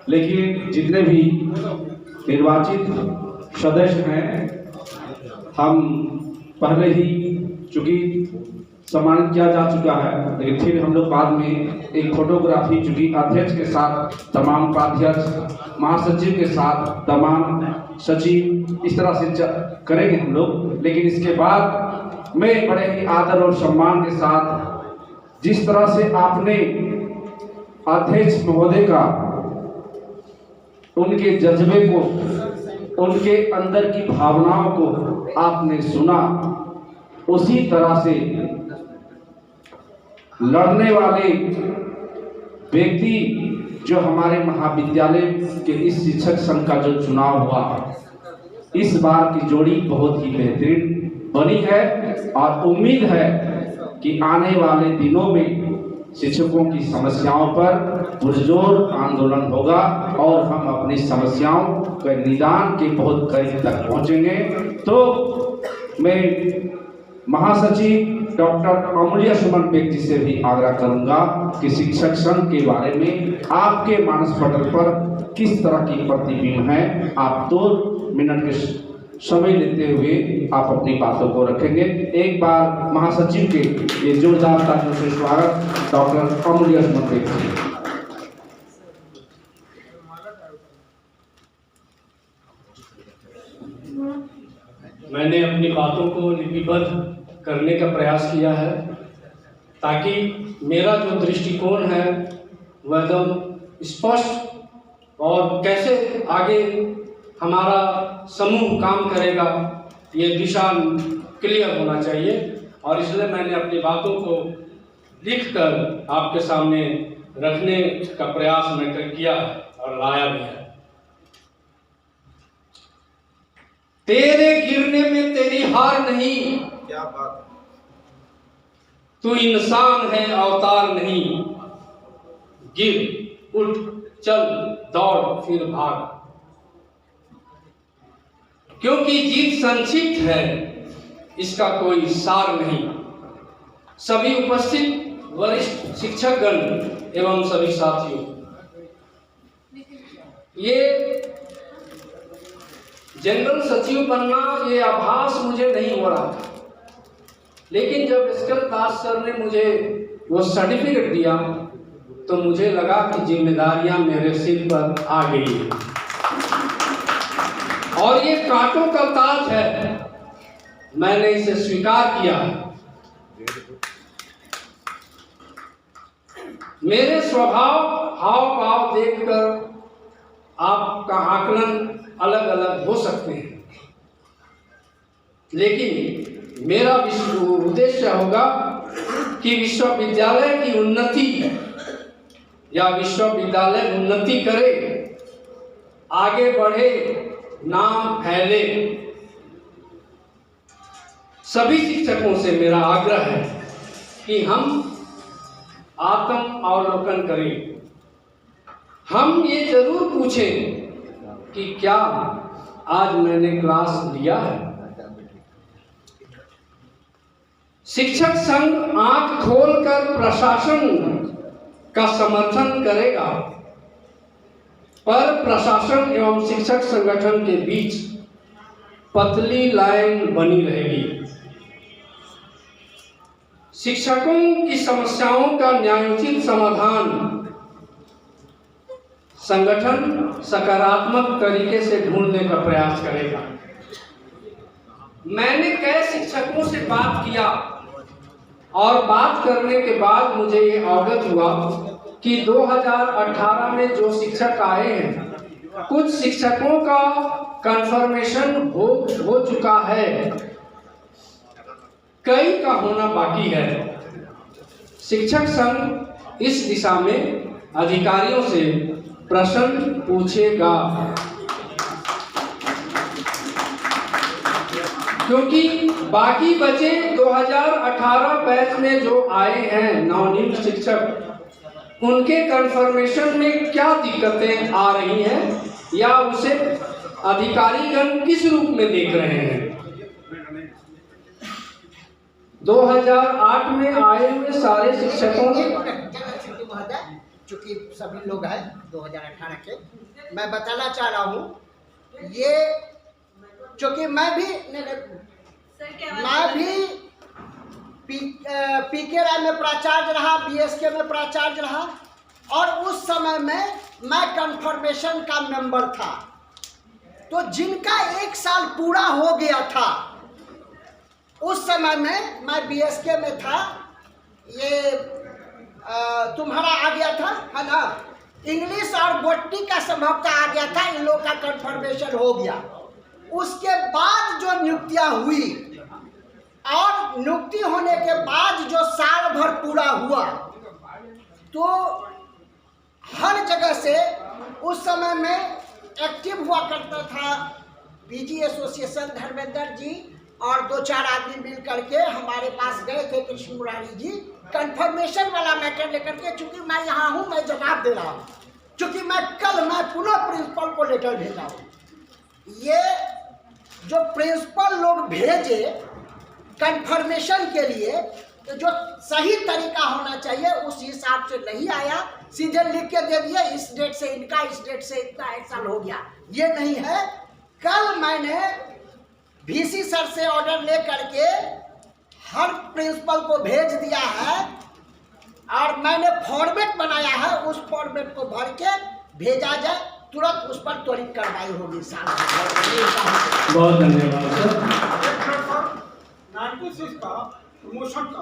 लेकिन जितने भी निर्वाचित सदस्य हैं, हम पहले ही चूंकि सम्मानित किया जा चुका है, लेकिन फिर हम लोग बाद में एक फोटोग्राफी, चूंकि अध्यक्ष के साथ तमाम उपाध्यक्ष, महासचिव के साथ तमाम सचिव, इस तरह से करेंगे हम लोग। लेकिन इसके बाद मैं बड़े ही आदर और सम्मान के साथ जिस तरह से आपने अध्यक्ष महोदय का, उनके जज्बे को, उनके अंदर की भावनाओं को आपने सुना, उसी तरह से लड़ने वाले व्यक्ति जो हमारे महाविद्यालय के इस शिक्षक संघ का जो चुनाव हुआ, इस बार की जोड़ी बहुत ही बेहतरीन बनी है और उम्मीद है कि आने वाले दिनों में शिक्षकों की समस्याओं पर पुरजोर आंदोलन होगा और हम अपनी समस्याओं के निदान के बहुत करीब तक पहुंचेंगे। तो मैं महासचिव डॉक्टर अमूल्य सुमन बेग जी से भी आग्रह करूंगा कि शिक्षक संघ के बारे में आपके मानस पटल पर किस तरह की प्रतिबिंब है, आप 2 मिनट के समय लेते हुए आप अपनी बातों को रखेंगे। एक बार महासचिव के ये जोरदार तालियों से स्वागत डॉक्टर अमूल्य सुमन बेग जी। मैंने अपनी बातों को लिपिबद्ध करने का प्रयास किया है ताकि मेरा जो दृष्टिकोण है वह एकदम स्पष्ट और कैसे आगे हमारा समूह काम करेगा ये दिशा क्लियर होना चाहिए। और इसलिए मैंने अपनी बातों को लिखकर आपके सामने रखने का प्रयास मैं किया और लाया भी है। तेरे गिरने में तेरी हार नहीं, क्या बात, तू इंसान है अवतार नहीं। गिर उठ चल दौड़ फिर भाग, क्योंकि जीत संक्षिप्त है इसका कोई सार नहीं। सभी उपस्थित वरिष्ठ शिक्षकगण एवं सभी साथियों, ये जनरल सचिव बनना ये आभास मुझे नहीं हो रहा था, लेकिन जब एसकेएल दास सर ने मुझे वो सर्टिफिकेट दिया तो मुझे लगा कि जिम्मेदारियां मेरे सिर पर आ गई है और ये कांटों का ताज है, मैंने इसे स्वीकार किया है। मेरे स्वभाव हाव भाव देखकर आपका आकलन अलग अलग हो सकते हैं, लेकिन मेरा उद्देश्य होगा कि विश्वविद्यालय की उन्नति या विश्वविद्यालय उन्नति करे, आगे बढ़े, नाम फैले। सभी शिक्षकों से मेरा आग्रह है कि हम आत्म अवलोकन करें। हम ये जरूर पूछें कि क्या आज मैंने क्लास लिया है। शिक्षक संघ आंख खोलकर प्रशासन का समर्थन करेगा, पर प्रशासन एवं शिक्षक संगठन के बीच पतली लाइन बनी रहेगी। शिक्षकों की समस्याओं का न्यायोचित समाधान संगठन सकारात्मक तरीके से ढूंढने का प्रयास करेगा। मैंने कई शिक्षकों से बात किया और बात करने के बाद मुझे ये अवगत हुआ कि 2018 में जो शिक्षक आए हैं, कुछ शिक्षकों का कंफर्मेशन हो चुका है, कई का होना बाकी है। शिक्षक संघ इस दिशा में अधिकारियों से प्रश्न पूछेगा, क्योंकि बाकी बचे 2018 बैच में जो आए हैं नवनियुक्त शिक्षक, उनके कंफर्मेशन में क्या दिक्कतें आ रही हैं या उसे अधिकारीगण किस रूप में देख रहे हैं। 2008 में आए हुए सारे शिक्षकों ने, चूंकि सभी लोग हैं 2018 के, मैं बताना चाह रहा हूँ ये, चूंकि मैं भी पीके राय में प्राचार्य रहा, बीएसके में प्राचार्य रहा, और उस समय में मैं कन्फर्मेशन का मेंबर था। तो जिनका 1 साल पूरा हो गया था, उस समय में मैं बीएसके में था, ये तुम्हारा आ गया था, है ना, इंग्लिश और बोटनी का संभवतः आ गया था, इन लोग का कन्फर्मेशन हो गया। उसके बाद जो नियुक्तियां हुई और नियुक्ति होने के बाद जो साल भर पूरा हुआ, तो हर जगह से उस समय में एक्टिव हुआ करता था पीजी एसोसिएशन धर्मेंद्र जी और 2-4 आदमी मिल करके हमारे पास गए थे कृष्ण मुरारी जी, कंफर्मेशन वाला मैटर लेकर के। चूंकि मैं यहाँ हूँ, मैं जवाब दे रहा हूँ, चूंकि मैं पुनः प्रिंसिपल को लेटर भेजा हूँ। ये जो प्रिंसिपल लोग भेजे कंफर्मेशन के लिए, तो जो सही तरीका होना चाहिए उस हिसाब से नहीं आया, सीधे लिख के दे दिए इस डेट से इनका, इस डेट से इतना 1 साल हो गया। ये नहीं है। कल मैंने वीसी सर से ऑर्डर ले करके हर प्रिंसिपल को भेज दिया है और मैंने फॉर्मेट बनाया है, उस फॉर्मेट को भर के भेजा जाए, तुरंत उस पर त्वरित कार्रवाई होगी। बहुत धन्यवाद सर। 96 का प्रमोशन का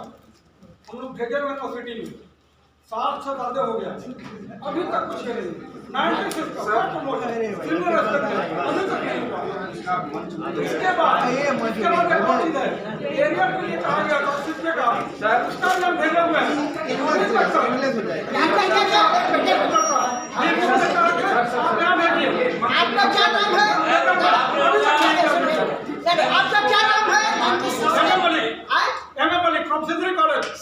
हम लोग भेजे हुए यूनिवर्सिटी में 7 से ज़्यादा हो गया, अभी तक कुछ नहीं। 96 का प्रमोशन अभी तक नहीं हुआ। इसके बाद एक चीज है, एरिया के लिए कहा गया था शिफ्टे का, उसका भी हम भेजे हुए हैं। आपका क्या नाम है? आपका क्या नाम है?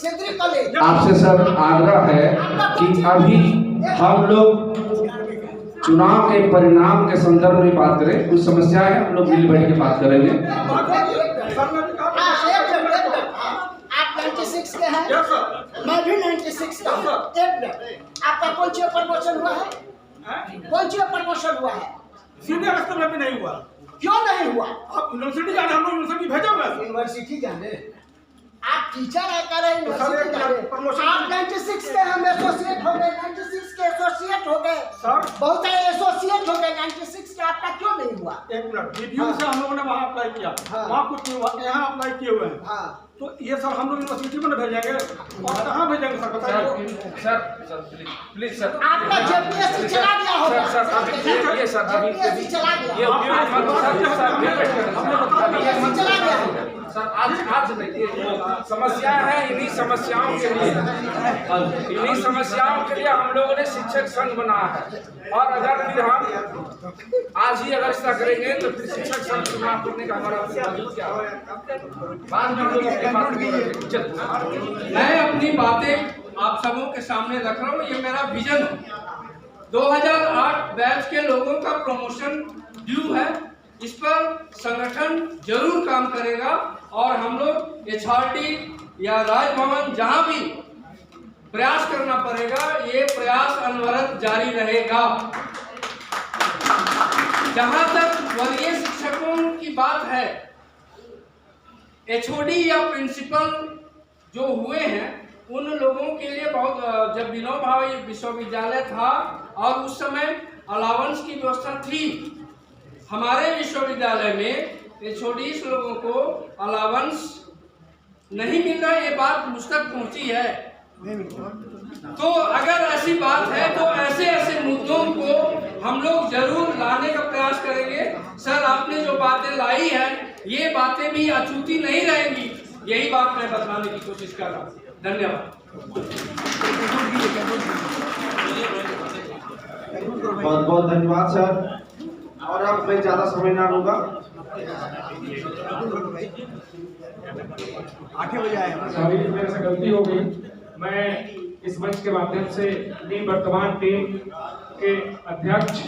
सिद्री कॉलेज। आपसे सर आग्रह है कि अभी हम लोग चुनाव के परिणाम के संदर्भ में बात करें। कुछ समस्या है, हम लोग मिल बैठ के बात करेंगे। आप 96 के हैं, मैं भी 96 का हूं। एक मिनट, आपका कौन सी प्रमोशन हुआ है? कौन सी प्रमोशन हुआ है? सीनियर स्तर में भी नहीं हुआ। क्यों नहीं हुआ? आप यूनिवर्सिटी जाने, हम लोग यूनिवर्सिटी भेजा हुआ है। यूनिवर्सिटी जाने आप टीचर है, कर रहे यूनिवर्सिटी जाने। आप 96 के हम एसोसिएट हो गए, 96 के एसोसिएट हो गए सर, बहुत सारे एसोसिएट हो गए। 96 के आपका क्यों नहीं हुआ? एक मिनट, रिव्यू से हम लोगों ने वहाँ अप्लाई किया, वहाँ कुछ नहीं हुआ, यहाँ अप्लाई किए हुए हैं। हाँ, तो ये सर हम लोग यूनिवर्सिटी में भेजेंगे और कहाँ भेजेंगे सर बताइए। सर प्लीज सर, आपका जेपीएससी चला गया होगा। ये सर अभी जेपीएससी चला गया, ये चला गया सर। आज नहीं, समस्या है, इन्हीं समस्याओं के लिए हम लोगों ने शिक्षक संघ बना है। और अगर फिर हम आज ही अगर ऐसा करेंगे तो फिर शिक्षक संघ चुनाव करने का हमारा क्या होगा? बाद में हम लोग अपनी बात करेंगे। मैं अपनी बातें आप सबों के सामने रख रहा हूँ। ये मेरा विजन है। 2008 बैच के लोगों का प्रमोशन ड्यू है, इस पर संगठन जरूर काम करेगा और हम लोग एचआरडी या राजभवन जहां भी प्रयास करना पड़ेगा, ये प्रयास अनवरत जारी रहेगा। जहां तक वरीय शिक्षकों की बात है, एचओडी या प्रिंसिपल जो हुए हैं उन लोगों के लिए बहुत, जब विनोबा भावे विश्वविद्यालय था और उस समय अलावेंस की व्यवस्था थी, हमारे विश्वविद्यालय में एचओडीज लोगों को अलावेंस नहीं मिल रहा, ये बात मुझ तक पहुंची है। तो अगर ऐसी बात है तो ऐसे मुद्दों को हम लोग जरूर लाने का प्रयास करेंगे। सर, आपने जो बातें लाई है ये बातें भी अछूती नहीं रहेंगी, यही बात मैं बताने की कोशिश कर रहा हूँ। धन्यवाद। बहुत बहुत धन्यवाद सर। और अब मैं ज्यादा समय ना लूंगा। 8 बजे आए। सॉरी, मेरे से गलती हो गई। मैं इस मंच के माध्यम से वर्तमान टीम के अध्यक्ष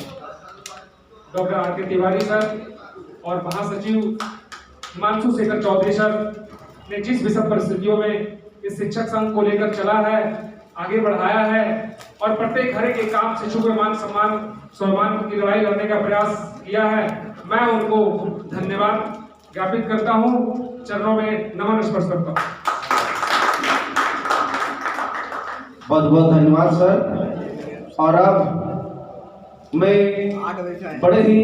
डॉक्टर आर.के. तिवारी सर और महासचिव हिमांशु शेखर चौधरी सर ने जिस विषम परिस्थितियों में इस शिक्षक संघ को लेकर चला है, आगे बढ़ाया है और प्रत्येक हर एक काम शिशु के मान सम्मान स्वाभिमान की लड़ाई लड़ने का प्रयास किया है, मैं उनको धन्यवाद ज्ञापित करता हूँ, चरणों में नमन स्पर्श करता हूँ। बहुत बहुत धन्यवाद सर। और अब मैं बड़े ही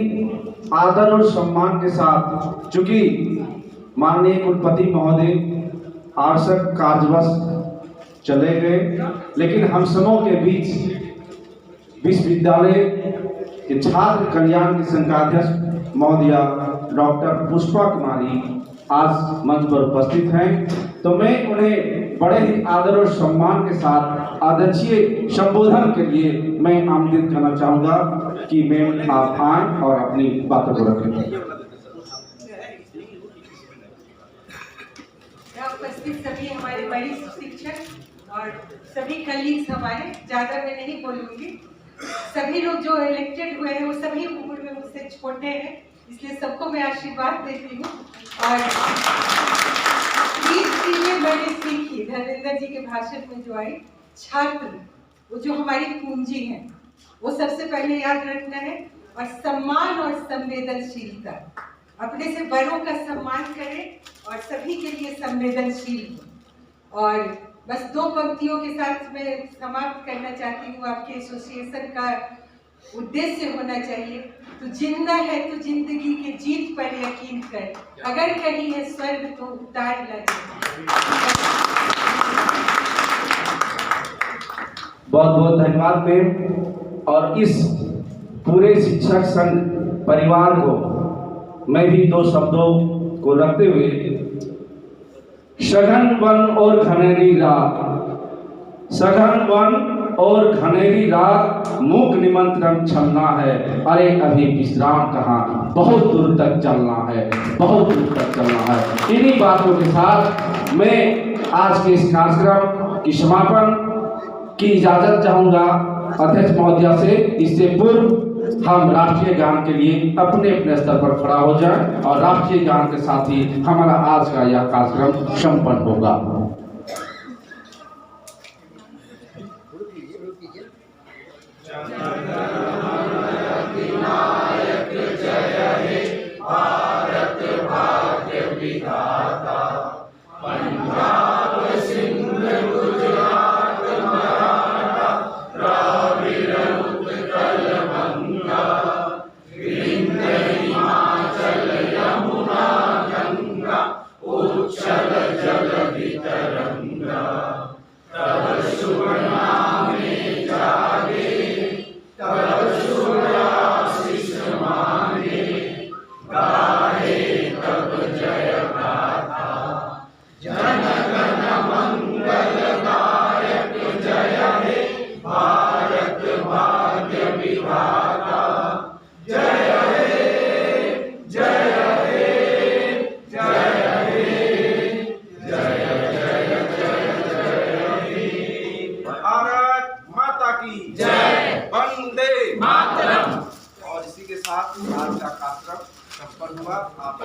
आदर और सम्मान के साथ, चूंकि माननीय कुलपति महोदय आवश्यक कार्यवश चले गए, लेकिन हम सबों के बीच विश्वविद्यालय के छात्र कल्याण की संघाध्यक्ष महोदया डॉक्टर पुष्पा कुमारी आज मंच पर उपस्थित हैं, तो मैं उन्हें बड़े ही आदर और सम्मान के साथ अध्यक्षीय संबोधन के लिए मैं आमंत्रित करना चाहूँगा कि मैम आप आएं और अपनी बातों को रखें। उपस्थित सभी हमारे बड़े शिक्षक और सभी कलीग्स हमारे, ज़्यादा मैं नहीं बोलूँगी। सभी लोग जो इलेक्टेड हुए हैं वो सभी उम्र में मुझसे छोटे हैं, इसलिए सबको मैं आशीर्वाद देती हूँ। और 3 चीजें मैंने सीखी धर्मेंद्र जी के भाषण में जो आई। छात्र वो जो हमारी पूंजी है, वो सबसे पहले याद रखना है, और सम्मान और संवेदनशीलता, अपने से बड़ों का सम्मान करें और सभी के लिए संवेदनशील हो। और बस 2 पंक्तियों के साथ मैं समाप्त करना चाहती हूँ। आपके एसोसिएशन का उद्देश्य होना चाहिए, तो जिंदा है तो जिंदगी के जीत पर यकीन कर, अगर कहीं है स्वर्ग तो उतार ला। बहुत बहुत धन्यवाद मैम। और इस पूरे शिक्षक संघ परिवार को मैं भी 2 शब्दों को रखते हुए, सघन वन और घनेरी रात, सघन वन और घनेरी रात, मूक निमंत्रण छलना है, अरे अभी विश्राम कहाँ, बहुत दूर तक चलना है, बहुत दूर तक चलना है। इन्हीं बातों के साथ मैं आज के इस कार्यक्रम की समापन की इजाजत चाहूँगा अध्यक्ष महोदया से। इससे पूर्व हम राष्ट्रीय गान के लिए अपने अपने स्तर पर खड़ा हो जाएं, और राष्ट्रीय गान के साथ ही हमारा आज का यह कार्यक्रम संपन्न होगा। और इसी के साथ आज का कार्यक्रम संपन्न हुआ। आप